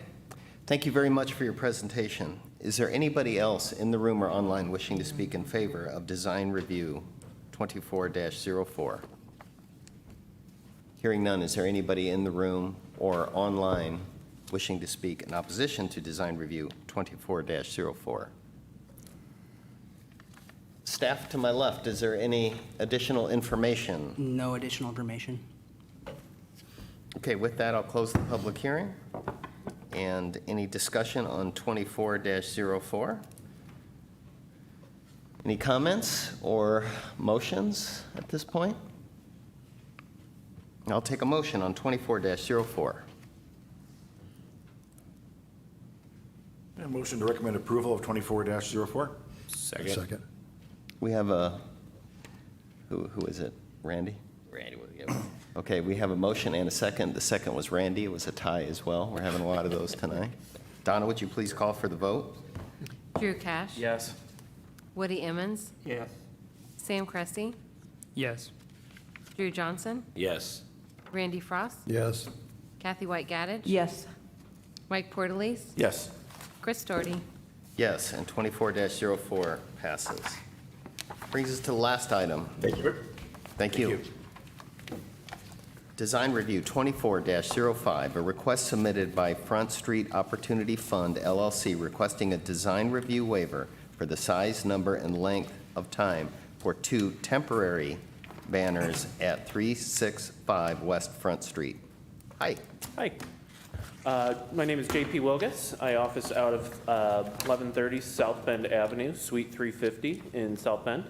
[SPEAKER 1] Thank you very much for your presentation. Is there anybody else in the room or online wishing to speak in favor of Design Review 24-04? Hearing none, is there anybody in the room or online wishing to speak in opposition to design review 24-04? Staff to my left, is there any additional information?
[SPEAKER 9] No additional information.
[SPEAKER 1] Okay, with that, I'll close the public hearing. And any discussion on 24-04? Any comments or motions at this point? I'll take a motion on 24-04.
[SPEAKER 8] A motion to recommend approval of 24-04?
[SPEAKER 4] Second.
[SPEAKER 1] We have a, who is it? Randy?
[SPEAKER 13] Randy,
[SPEAKER 1] Okay, we have a motion and a second. The second was Randy. It was a tie as well. We're having a lot of those tonight. Donna, would you please call for the vote?
[SPEAKER 2] Drew Cash.
[SPEAKER 14] Yes.
[SPEAKER 2] Woody Emmons.
[SPEAKER 3] Yes.
[SPEAKER 2] Sam Cressi.
[SPEAKER 6] Yes.
[SPEAKER 2] Drew Johnson.
[SPEAKER 13] Yes.
[SPEAKER 2] Randy Frost.
[SPEAKER 4] Yes.
[SPEAKER 2] Kathy White Gaddich.
[SPEAKER 7] Yes.
[SPEAKER 2] Mike Portalese.
[SPEAKER 8] Yes.
[SPEAKER 2] Chris Doherty.
[SPEAKER 1] Yes, and 24-04 passes. Brings us to the last item.
[SPEAKER 10] Thank you.
[SPEAKER 1] Thank you. Design Review 24-05, a request submitted by Front Street Opportunity Fund LLC requesting a design review waiver for the size, number, and length of time for 2 temporary banners at 365 West Front Street. Hi.
[SPEAKER 15] Hi. My name is JP Wilgus. I office out of 1130 South Bend Avenue, Suite 350 in South Bend.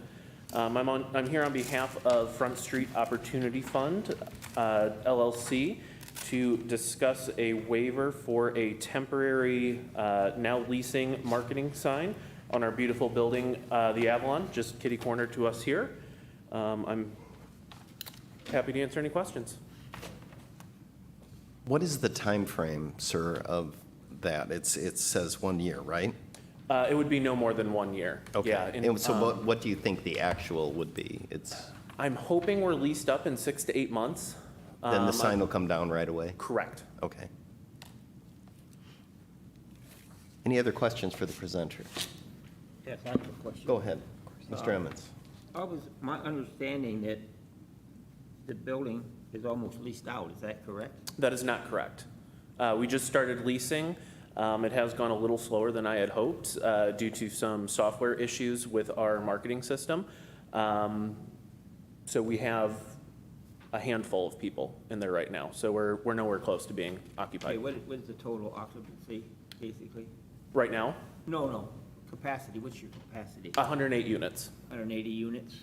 [SPEAKER 15] I'm here on behalf of Front Street Opportunity Fund, LLC, to discuss a waiver for a temporary, now leasing marketing sign on our beautiful building, the Avalon, just kitty corner to us here. I'm happy to answer any questions.
[SPEAKER 1] What is the time frame, sir, of that? It says 1 year, right?
[SPEAKER 15] It would be no more than 1 year.
[SPEAKER 1] Okay.
[SPEAKER 15] Yeah,
[SPEAKER 1] And so what do you think the actual would be?
[SPEAKER 15] I'm hoping we're leased up in 6 to 8 months.
[SPEAKER 1] Then the sign will come down right away?
[SPEAKER 15] Correct.
[SPEAKER 1] Okay. Any other questions for the presenter?
[SPEAKER 3] Yes, I have a question.
[SPEAKER 1] Go ahead, Mr. Emmons.
[SPEAKER 3] I was, my understanding that the building is almost leased out, is that correct?
[SPEAKER 15] That is not correct. We just started leasing. It has gone a little slower than I had hoped due to some software issues with our marketing system. So we have a handful of people in there right now. So we're nowhere close to being
[SPEAKER 3] Okay,
[SPEAKER 15] occupied.
[SPEAKER 3] what is the total occupancy, basically?
[SPEAKER 15] Right now,
[SPEAKER 3] No, capacity, what's your capacity?
[SPEAKER 15] 108 units.
[SPEAKER 3] 180 units,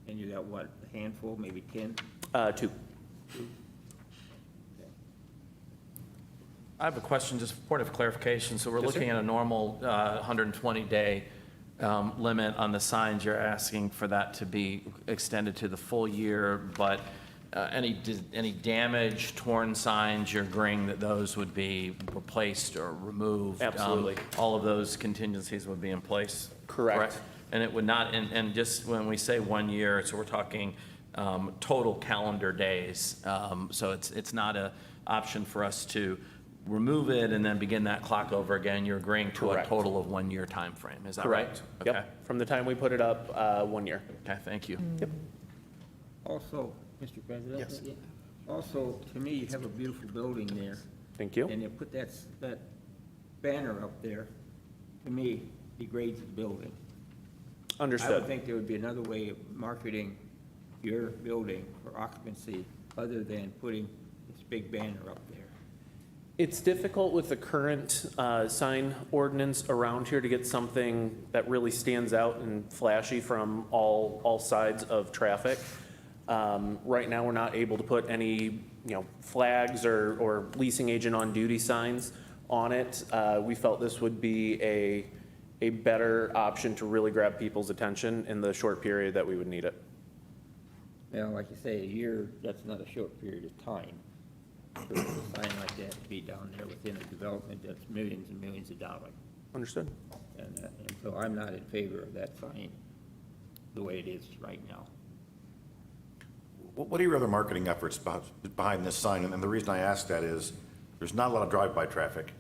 [SPEAKER 3] and you got what, a handful, maybe 10?
[SPEAKER 15] 2.
[SPEAKER 14] I have a question, just for point of clarification. So we're
[SPEAKER 15] Yes, sir.
[SPEAKER 14] looking at a normal 120-day limit on the signs. You're asking for that to be extended to the full year, but any damage, torn signs, you're agreeing that those would be replaced or removed?
[SPEAKER 15] Absolutely.
[SPEAKER 14] All of those contingencies would be in place?
[SPEAKER 15] Correct.
[SPEAKER 14] And it would not, and just when we say 1 year, so we're talking total calendar days. So it's not an option for us to remove it and then begin that clock over again. You're agreeing to
[SPEAKER 15] Correct.
[SPEAKER 14] a total of 1 year time frame. Is that right?
[SPEAKER 15] Correct.
[SPEAKER 14] Okay.
[SPEAKER 15] Yep. From the time we put it up, 1 year.
[SPEAKER 14] Okay, thank you.
[SPEAKER 15] Yep.
[SPEAKER 3] Also, Mr. President?
[SPEAKER 1] Yes.
[SPEAKER 3] Also, to me, you have a beautiful building there,
[SPEAKER 15] Thank you.
[SPEAKER 3] and you put that banner up there, to me, degrades the building. I would
[SPEAKER 15] Understood.
[SPEAKER 3] think there would be another way of marketing your building for occupancy other than putting this big banner up there.
[SPEAKER 15] It's difficult with the current sign ordinance around here to get something that really stands out and flashy from all sides of traffic. Right now, we're not able to put any, flags or leasing agent on duty signs on it. We felt this would be a better option to really grab people's attention in the short period that we would need it.
[SPEAKER 3] Now, like you say, a year, that's not a short period of time. For a sign like that to be down there within a development that's millions and millions of dollars.
[SPEAKER 15] Understood.
[SPEAKER 3] And so I'm not in favor of that sign the way it is right now.
[SPEAKER 8] What are your other marketing efforts behind this sign? And the reason I ask that is, there's not a lot of drive-by traffic.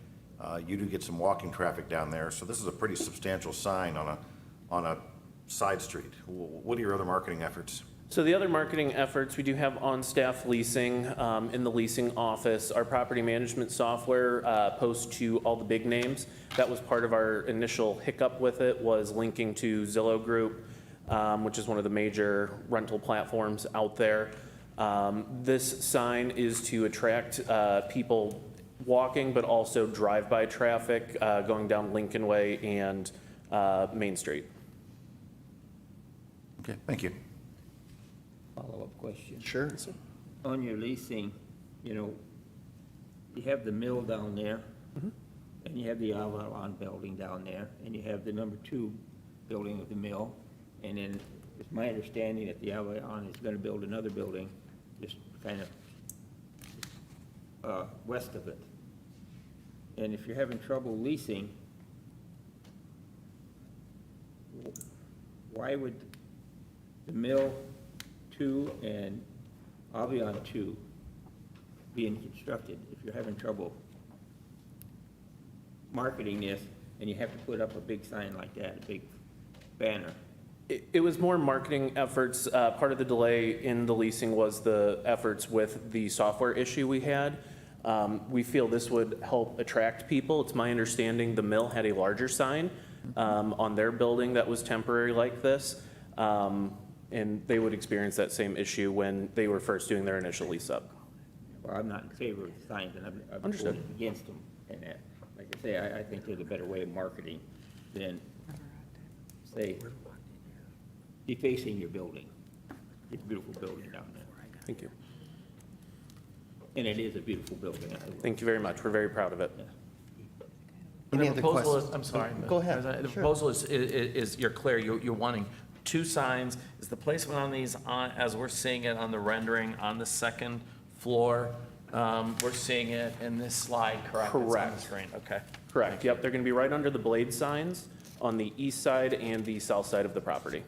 [SPEAKER 8] You do get some walking traffic down there, so this is a pretty substantial sign on a side street. What are your other marketing efforts?
[SPEAKER 15] So the other marketing efforts, we do have on-staff leasing in the leasing office. Our property management software posts to all the big names. That was part of our initial hiccup with it, was linking to Zillow Group, which is one of the major rental platforms out there. This sign is to attract people walking, but also drive-by traffic going down Lincoln Way and Main Street.
[SPEAKER 8] Okay, thank you.
[SPEAKER 3] Follow-up question.
[SPEAKER 1] Sure.
[SPEAKER 3] On your leasing, you know, you have the mill down there, and you have the Avalon building down there, and you have the number 2 building of the mill, and then it's my understanding that the Avalon is gonna build another building just kind of west of it. And if you're having trouble leasing, why would the mill 2 and Avion 2 being constructed if you're having trouble marketing this and you have to put up a big sign like that, a big banner?
[SPEAKER 15] It was more marketing efforts. Part of the delay in the leasing was the efforts with the software issue we had. We feel this would help attract people. It's my understanding the mill had a larger sign on their building that was temporary like this. And they would experience that same issue when they were first doing their initial lease up.
[SPEAKER 3] Well, I'm not in favor of the signs, and I'm
[SPEAKER 15] Understood.
[SPEAKER 3] voting against them. And that, like I say, I think there's a better way of marketing than, say, defacing your building. It's a beautiful building down there.
[SPEAKER 15] Thank you.
[SPEAKER 3] And it is a beautiful building.
[SPEAKER 15] Thank you very much. We're very proud of it.
[SPEAKER 1] Any
[SPEAKER 14] The
[SPEAKER 1] other
[SPEAKER 14] proposal
[SPEAKER 1] questions?
[SPEAKER 14] is, I'm sorry.
[SPEAKER 1] Go ahead.
[SPEAKER 14] The
[SPEAKER 1] Sure.
[SPEAKER 14] proposal is, you're clear, you're wanting 2 signs. Is the placement on these, as we're seeing it on the rendering, on the 2nd floor? We're seeing it in this slide, correct? It's on the
[SPEAKER 15] Correct.
[SPEAKER 14] screen, okay.
[SPEAKER 15] Correct. Yep, they're going to be right under the blade signs on the east side and the south side of the property.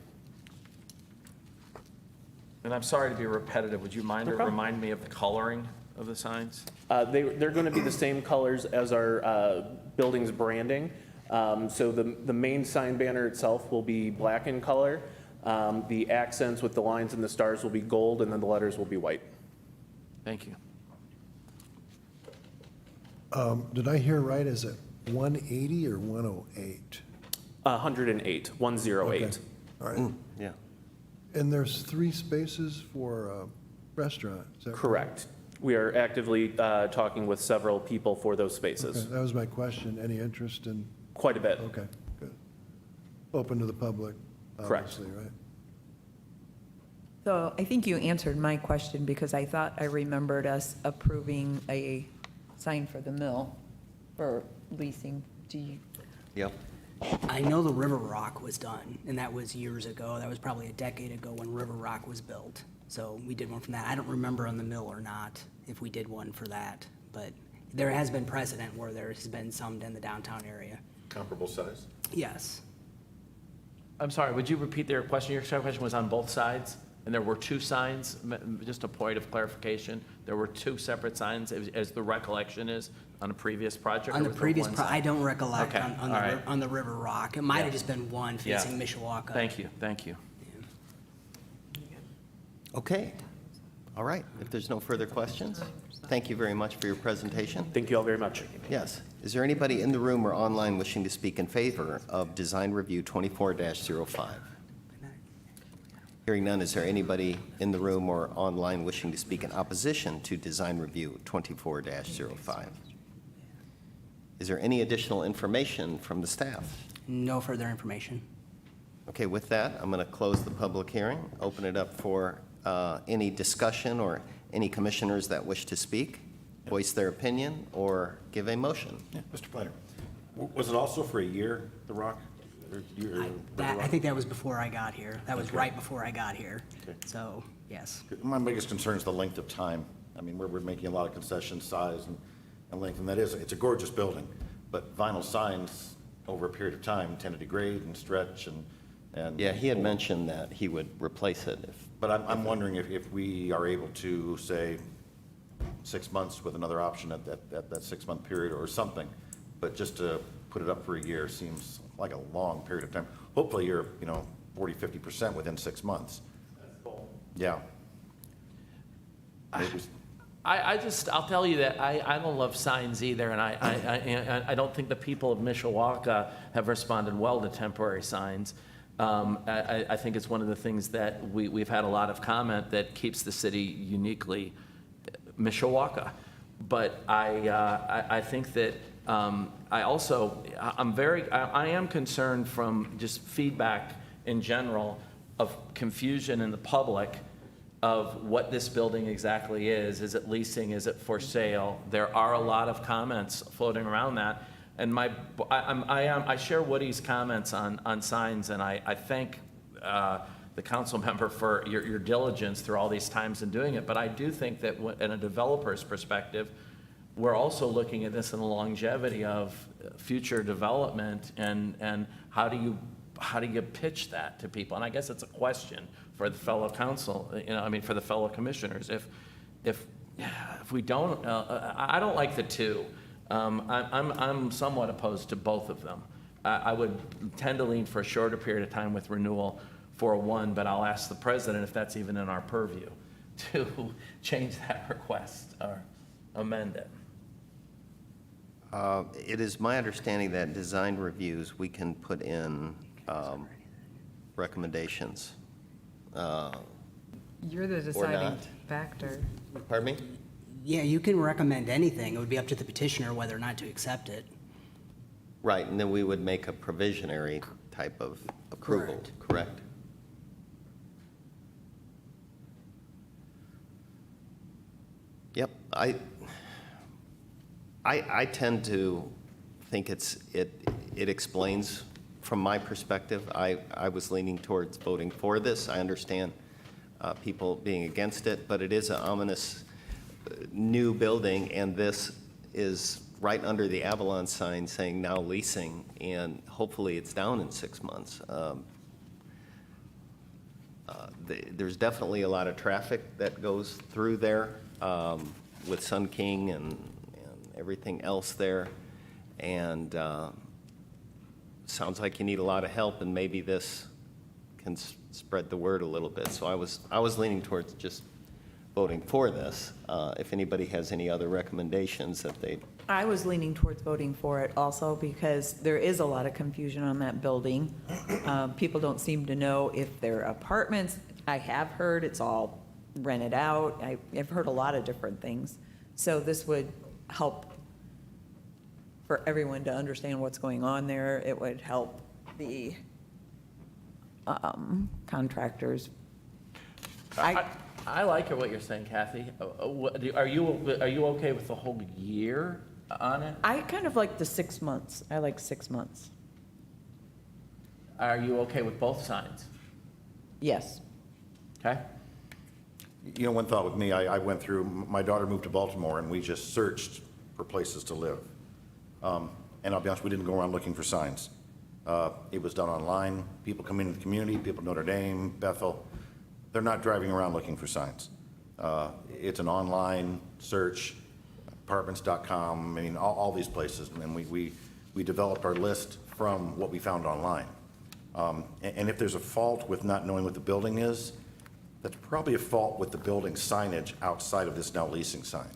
[SPEAKER 14] And I'm sorry to be repetitive, would you mind
[SPEAKER 15] No
[SPEAKER 14] to
[SPEAKER 15] problem.
[SPEAKER 14] remind me of the coloring of the signs?
[SPEAKER 15] They're going to be the same colors as our building's branding. So the main sign banner itself will be black in color. The accents with the lines and the stars will be gold, and then the letters will be white.
[SPEAKER 14] Thank you.
[SPEAKER 4] Did I hear right? Is it 180 or 108?
[SPEAKER 15] 108, 108.
[SPEAKER 4] Okay. All right.
[SPEAKER 1] Yeah.
[SPEAKER 4] And there's 3 spaces for a restaurant, is that
[SPEAKER 15] Correct. We are actively talking with several people for those spaces.
[SPEAKER 4] Okay, that was my question. Any interest in,
[SPEAKER 15] Quite a bit.
[SPEAKER 4] okay, good. Open to the public,
[SPEAKER 15] Correct.
[SPEAKER 4] obviously, right?
[SPEAKER 7] So I think you answered my question because I thought I remembered us approving a sign for the mill for leasing. Do you,
[SPEAKER 1] Yep.
[SPEAKER 9] I know the River Rock was done, and that was years ago. That was probably a decade ago when River Rock was built. So we did one from that. I don't remember on the mill or not if we did one for that, but there has been precedent where there has been some in the downtown area.
[SPEAKER 8] Comparable size?
[SPEAKER 9] Yes.
[SPEAKER 14] I'm sorry, would you repeat their question? Your question was on both sides, and there were 2 signs? Just a point of clarification, there were 2 separate signs, as the recollection is, on a previous project?
[SPEAKER 9] On
[SPEAKER 14] or
[SPEAKER 9] the
[SPEAKER 14] was there
[SPEAKER 9] previous,
[SPEAKER 14] one
[SPEAKER 9] I
[SPEAKER 14] sign?
[SPEAKER 9] don't recollect
[SPEAKER 14] Okay,
[SPEAKER 9] on
[SPEAKER 14] all
[SPEAKER 9] the,
[SPEAKER 14] right.
[SPEAKER 9] on the River Rock. It might have
[SPEAKER 14] Yeah.
[SPEAKER 9] just been one
[SPEAKER 14] Yeah.
[SPEAKER 9] facing Mishawaka.
[SPEAKER 14] Thank you, thank you.
[SPEAKER 1] Okay. All right. If there's no further questions, thank you very much for your presentation.
[SPEAKER 15] Thank you all very much.
[SPEAKER 1] Yes. Is there anybody in the room or online wishing to speak in favor of Design Review 24-05? Hearing none, is there anybody in the room or online wishing to speak in opposition to Design Review 24-05? Is there any additional information from the staff?
[SPEAKER 9] No further information.
[SPEAKER 1] Okay, with that, I'm going to close the public hearing, open it up for any discussion or any commissioners that wish to speak, voice their opinion, or give a motion.
[SPEAKER 8] Yeah, Mr. Planner, was it also for a year, The Rock? Or year-
[SPEAKER 9] I think that was before I got here. That was
[SPEAKER 8] Okay.
[SPEAKER 9] right before I got here.
[SPEAKER 8] Okay.
[SPEAKER 9] So, yes.
[SPEAKER 8] My biggest concern is the length of time. I mean, we're making a lot of concessions, size and length, and that is, it's a gorgeous building, but vinyl signs over a period of time tend to degrade and stretch and.
[SPEAKER 1] Yeah, he had mentioned that he would replace it if.
[SPEAKER 8] But I'm wondering if we are able to, say, 6 months with another option at that 6-month period or something, but just to put it up for a year seems like a long period of time. Hopefully you're, 40, 50% within 6 months. Yeah.
[SPEAKER 14] I'll tell you that I don't love signs either, and I don't think the people of Mishawaka have responded well to temporary signs. I think it's one of the things that we've had a lot of comment that keeps the city uniquely Mishawaka. But I think that I am concerned from just feedback in general of confusion in the public of what this building exactly is. Is it leasing? Is it for sale? There are a lot of comments floating around that. And I share Woody's comments on signs, and I thank the council member for your diligence through all these times in doing it. But I do think that in a developer's perspective, we're also looking at this in the longevity of future development and how do you pitch that to people? And I guess it's a question for the fellow council, for the fellow commissioners. If we don't, I don't like the two. I'm somewhat opposed to both of them. I would tend to lean for a shorter period of time with renewal for one, but I'll ask the president if that's even in our purview to change that request or amend it.
[SPEAKER 1] It is my understanding that design reviews, we can put in recommendations.
[SPEAKER 7] You're the deciding
[SPEAKER 1] not.
[SPEAKER 7] factor.
[SPEAKER 1] Pardon me?
[SPEAKER 9] Yeah, you can recommend anything. It would be up to the petitioner whether or not to accept it.
[SPEAKER 1] Right, and then we would make a provisionary type of approval, correct? Yep, I tend to think it explains, from my perspective, I was leaning towards voting for this. I understand people being against it, but it is an ominous new building, and this is right under the Avalon sign saying now leasing, and hopefully it's down in 6 months. There's definitely a lot of traffic that goes through there with Sun King and everything else there, and sounds like you need a lot of help, and maybe this can spread the word a little bit. So I was leaning towards just voting for this. If anybody has any other recommendations that they.
[SPEAKER 7] I was leaning towards voting for it also because there is a lot of confusion on that building. People don't seem to know if they're apartments. I have heard it's all rented out. I've heard a lot of different things. So this would help for everyone to understand what's going on there. It would help the contractors.
[SPEAKER 14] I like what you're saying, Kathy. Are you okay with the whole year on it?
[SPEAKER 7] I kind of like the 6 months. I like 6 months.
[SPEAKER 14] Are you okay with both signs?
[SPEAKER 7] Yes.
[SPEAKER 14] Okay.
[SPEAKER 8] One thought with me, I went through, my daughter moved to Baltimore, and we just searched for places to live. And I'll be honest, we didn't go around looking for signs. It was done online. People come into the community, people Notre Dame, Bethel. They're not driving around looking for signs. It's an online search, apartments.com, all these places. And we developed our list from what we found online. And if there's a fault with not knowing what the building is, that's probably a fault with the building signage outside of this now leasing sign.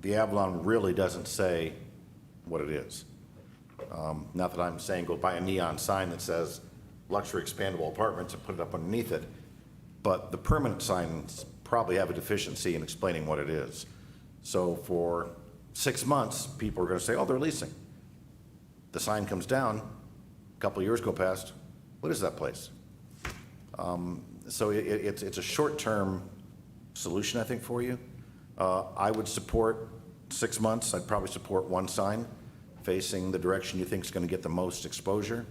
[SPEAKER 8] The Avalon really doesn't say what it is. Not that I'm saying go buy a neon sign that says luxury expandable apartments and put it up underneath it, but the permanent signs probably have a deficiency in explaining what it is. So for 6 months, people are going to say, oh, they're leasing. The sign comes down, a couple of years go past, what is that place? So it's a short-term solution, I think, for you. I would support 6 months. I'd probably support one sign facing the direction you think is going to get the most exposure.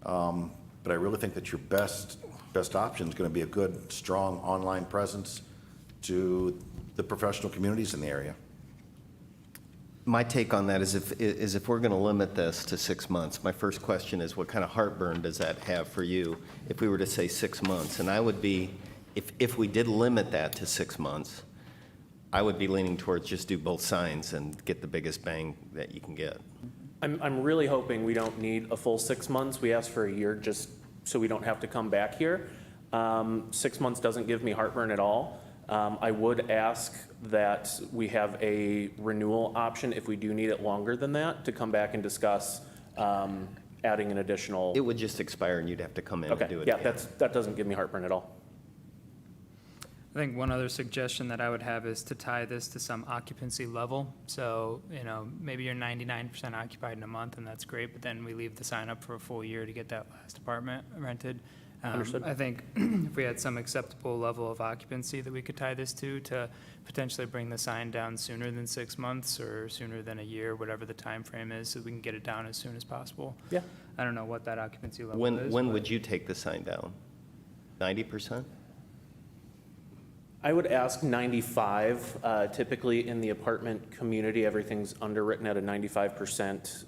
[SPEAKER 8] But I really think that your best option is going to be a good, strong online presence to the professional communities in the area.
[SPEAKER 1] My take on that is if we're going to limit this to 6 months, my first question is what kind of heartburn does that have for you if we were to say 6 months? And I would be, if we did limit that to 6 months, I would be leaning towards just do both signs and get the biggest bang that you can get.
[SPEAKER 15] I'm really hoping we don't need a full 6 months. We asked for a year just so we don't have to come back here. 6 months doesn't give me heartburn at all. I would ask that we have a renewal option if we do need it longer than that, to come back and discuss adding an additional.
[SPEAKER 1] It would just expire and you'd have to come in and
[SPEAKER 15] Okay,
[SPEAKER 1] do it
[SPEAKER 15] yeah,
[SPEAKER 1] again.
[SPEAKER 15] that doesn't give me heartburn at all.
[SPEAKER 6] I think one other suggestion that I would have is to tie this to some occupancy level. So, maybe you're 99% occupied in a month, and that's great, but then we leave the sign up for a full year to get that last apartment rented.
[SPEAKER 15] Understood.
[SPEAKER 6] I think if we had some acceptable level of occupancy that we could tie this to potentially bring the sign down sooner than 6 months or sooner than a year, whatever the time frame is, so we can get it down as soon as possible.
[SPEAKER 15] Yeah.
[SPEAKER 6] I don't know what that occupancy level
[SPEAKER 1] When,
[SPEAKER 6] is.
[SPEAKER 1] when
[SPEAKER 6] but-
[SPEAKER 1] would you take the sign down? 90%?
[SPEAKER 15] I would ask 95. Typically, in the apartment community, everything's underwritten at a 95%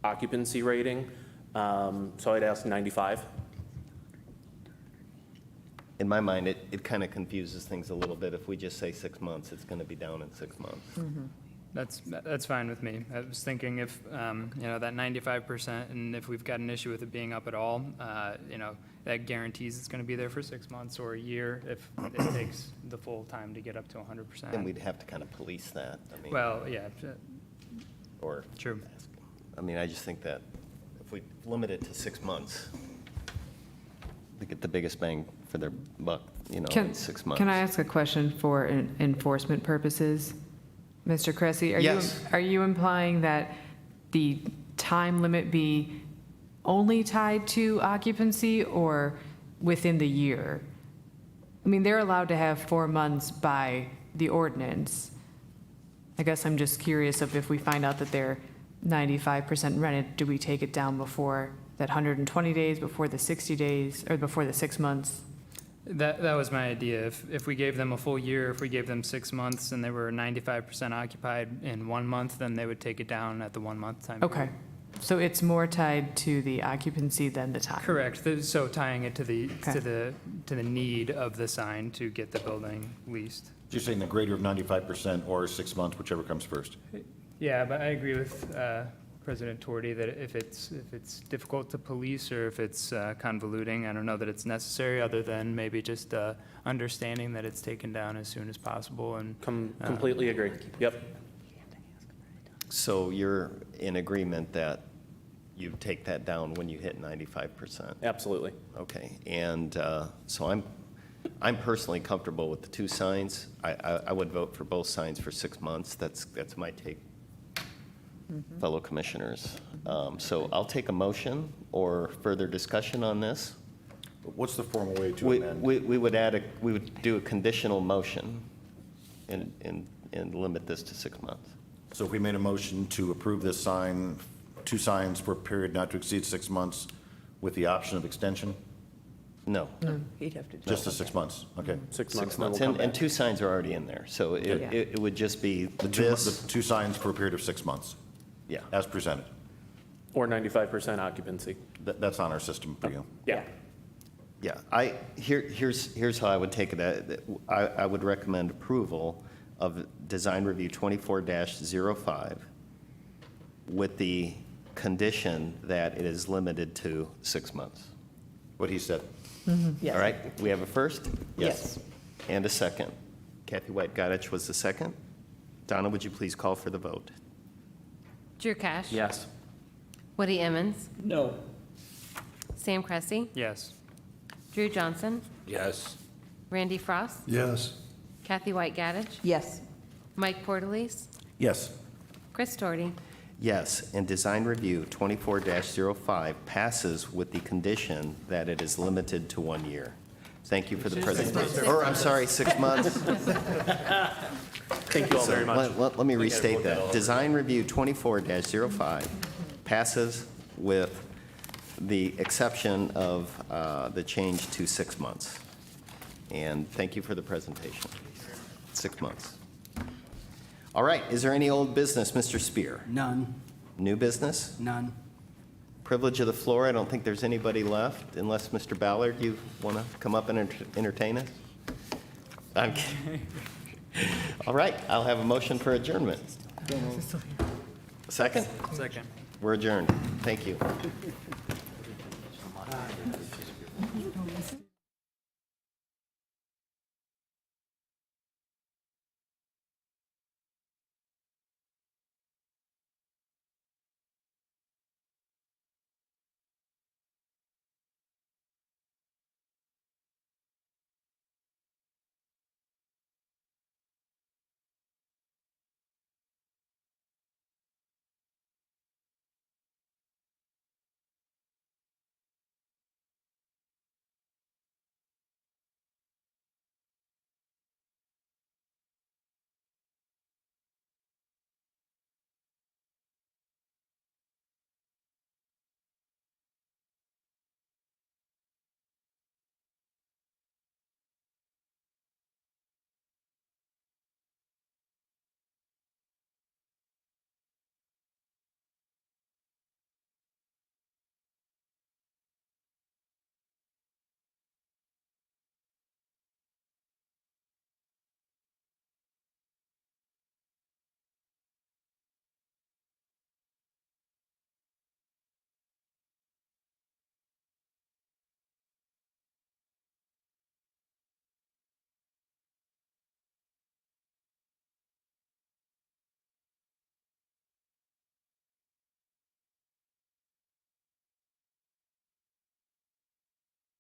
[SPEAKER 15] occupancy rating. So I'd ask 95.
[SPEAKER 1] In my mind, it kind of confuses things a little bit. If we just say 6 months, it's going to be down in 6 months.
[SPEAKER 6] That's fine with me. I was thinking if, that 95%, and if we've got an issue with it being up at all, that guarantees it's going to be there for 6 months or a year if it takes the full time to get up to 100%.
[SPEAKER 1] And we'd have to kind of police that. I mean,
[SPEAKER 6] Well, yeah,
[SPEAKER 1] or
[SPEAKER 6] true.
[SPEAKER 1] I mean, I just think that if we limit it to 6 months, they get the biggest bang for their buck, in 6 months.
[SPEAKER 16] Can I ask a question for enforcement purposes? Mr. Cressy,
[SPEAKER 1] Yes.
[SPEAKER 16] are you implying that the time limit be only tied to occupancy or within the year? I mean, they're allowed to have 4 months by the ordinance. I guess I'm just curious if we find out that they're 95% rented, do we take it down before that 120 days, before the 60 days, or before the 6 months?
[SPEAKER 6] That was my idea. If we gave them a full year, if we gave them 6 months and they were 95% occupied in 1 month, then they would take it down at the 1 month time.
[SPEAKER 16] Okay,
[SPEAKER 6] period.
[SPEAKER 16] so it's more tied to the occupancy than the time?
[SPEAKER 6] Correct. So tying it to the,
[SPEAKER 16] Okay.
[SPEAKER 6] to the need of the sign to get the building leased.
[SPEAKER 8] You're saying the greater of 95% or 6 months, whichever comes first.
[SPEAKER 6] Yeah, but I agree with President Torti that if it's difficult to police or if it's convoluting, I don't know that it's necessary, other than maybe just understanding that it's taken down as soon as possible and.
[SPEAKER 15] Completely agree. Yep.
[SPEAKER 1] So you're in agreement that you take that down when you hit 95%?
[SPEAKER 15] Absolutely.
[SPEAKER 1] Okay, and so I'm personally comfortable with the 2 signs. I would vote for both signs for 6 months. That's my take, fellow commissioners. So I'll take a motion or further discussion on this.
[SPEAKER 8] What's the formal way to
[SPEAKER 1] We
[SPEAKER 8] amend?
[SPEAKER 1] we would do a conditional motion and limit this to 6 months.
[SPEAKER 8] So if we made a motion to approve this sign, 2 signs for a period not to exceed 6 months with the option of extension?
[SPEAKER 1] No.
[SPEAKER 7] He'd have to.
[SPEAKER 8] Just the 6 months, okay.
[SPEAKER 15] 6 months.
[SPEAKER 1] 6
[SPEAKER 15] then
[SPEAKER 1] months,
[SPEAKER 15] we'll come
[SPEAKER 1] and
[SPEAKER 15] back.
[SPEAKER 1] 2 signs are already in there, so
[SPEAKER 7] Yeah.
[SPEAKER 1] it would just be
[SPEAKER 8] The
[SPEAKER 1] this.
[SPEAKER 8] 2 signs for a period of 6 months,
[SPEAKER 1] Yeah.
[SPEAKER 8] as presented.
[SPEAKER 15] Or 95% occupancy.
[SPEAKER 8] That's on our system for you.
[SPEAKER 15] Yeah.
[SPEAKER 1] Yeah, here's how I would take it. I would recommend approval of Design Review 24-05 with the condition that it is limited to 6 months.
[SPEAKER 8] What he said.
[SPEAKER 7] Yes.
[SPEAKER 1] All right, we have a first?
[SPEAKER 7] Yes.
[SPEAKER 1] And a second. Kathy White Goddard was the second. Donna, would you please call for the vote?
[SPEAKER 2] Drew Cash.
[SPEAKER 14] Yes.
[SPEAKER 2] Woody Emmons.
[SPEAKER 3] No.
[SPEAKER 2] Sam Cressy.
[SPEAKER 6] Yes.
[SPEAKER 2] Drew Johnson.
[SPEAKER 13] Yes.
[SPEAKER 2] Randy Frost.
[SPEAKER 4] Yes.
[SPEAKER 2] Kathy White Gaddich.
[SPEAKER 7] Yes.
[SPEAKER 2] Mike Portalese.
[SPEAKER 8] Yes.
[SPEAKER 2] Chris Doherty.
[SPEAKER 1] Yes, and Design Review 24-05 passes with the condition that it is limited to 1 year. Thank you for the presentation. Or, I'm sorry, 6 months.
[SPEAKER 15] Thank you all very much.
[SPEAKER 1] Let me restate that. Design Review 24-05 passes with the exception of the change to 6 months. And thank you for the presentation. 6 months. All right, is there any old business, Mr. Spear?
[SPEAKER 9] None,
[SPEAKER 1] New business?
[SPEAKER 9] none.
[SPEAKER 1] Privilege of the floor, I don't think there's anybody left, unless Mr. Ballard, you want to come up and entertain us? I'm kidding. All right, I'll have a motion for adjournment. Second?
[SPEAKER 6] Second.
[SPEAKER 1] We're adjourned. Thank you.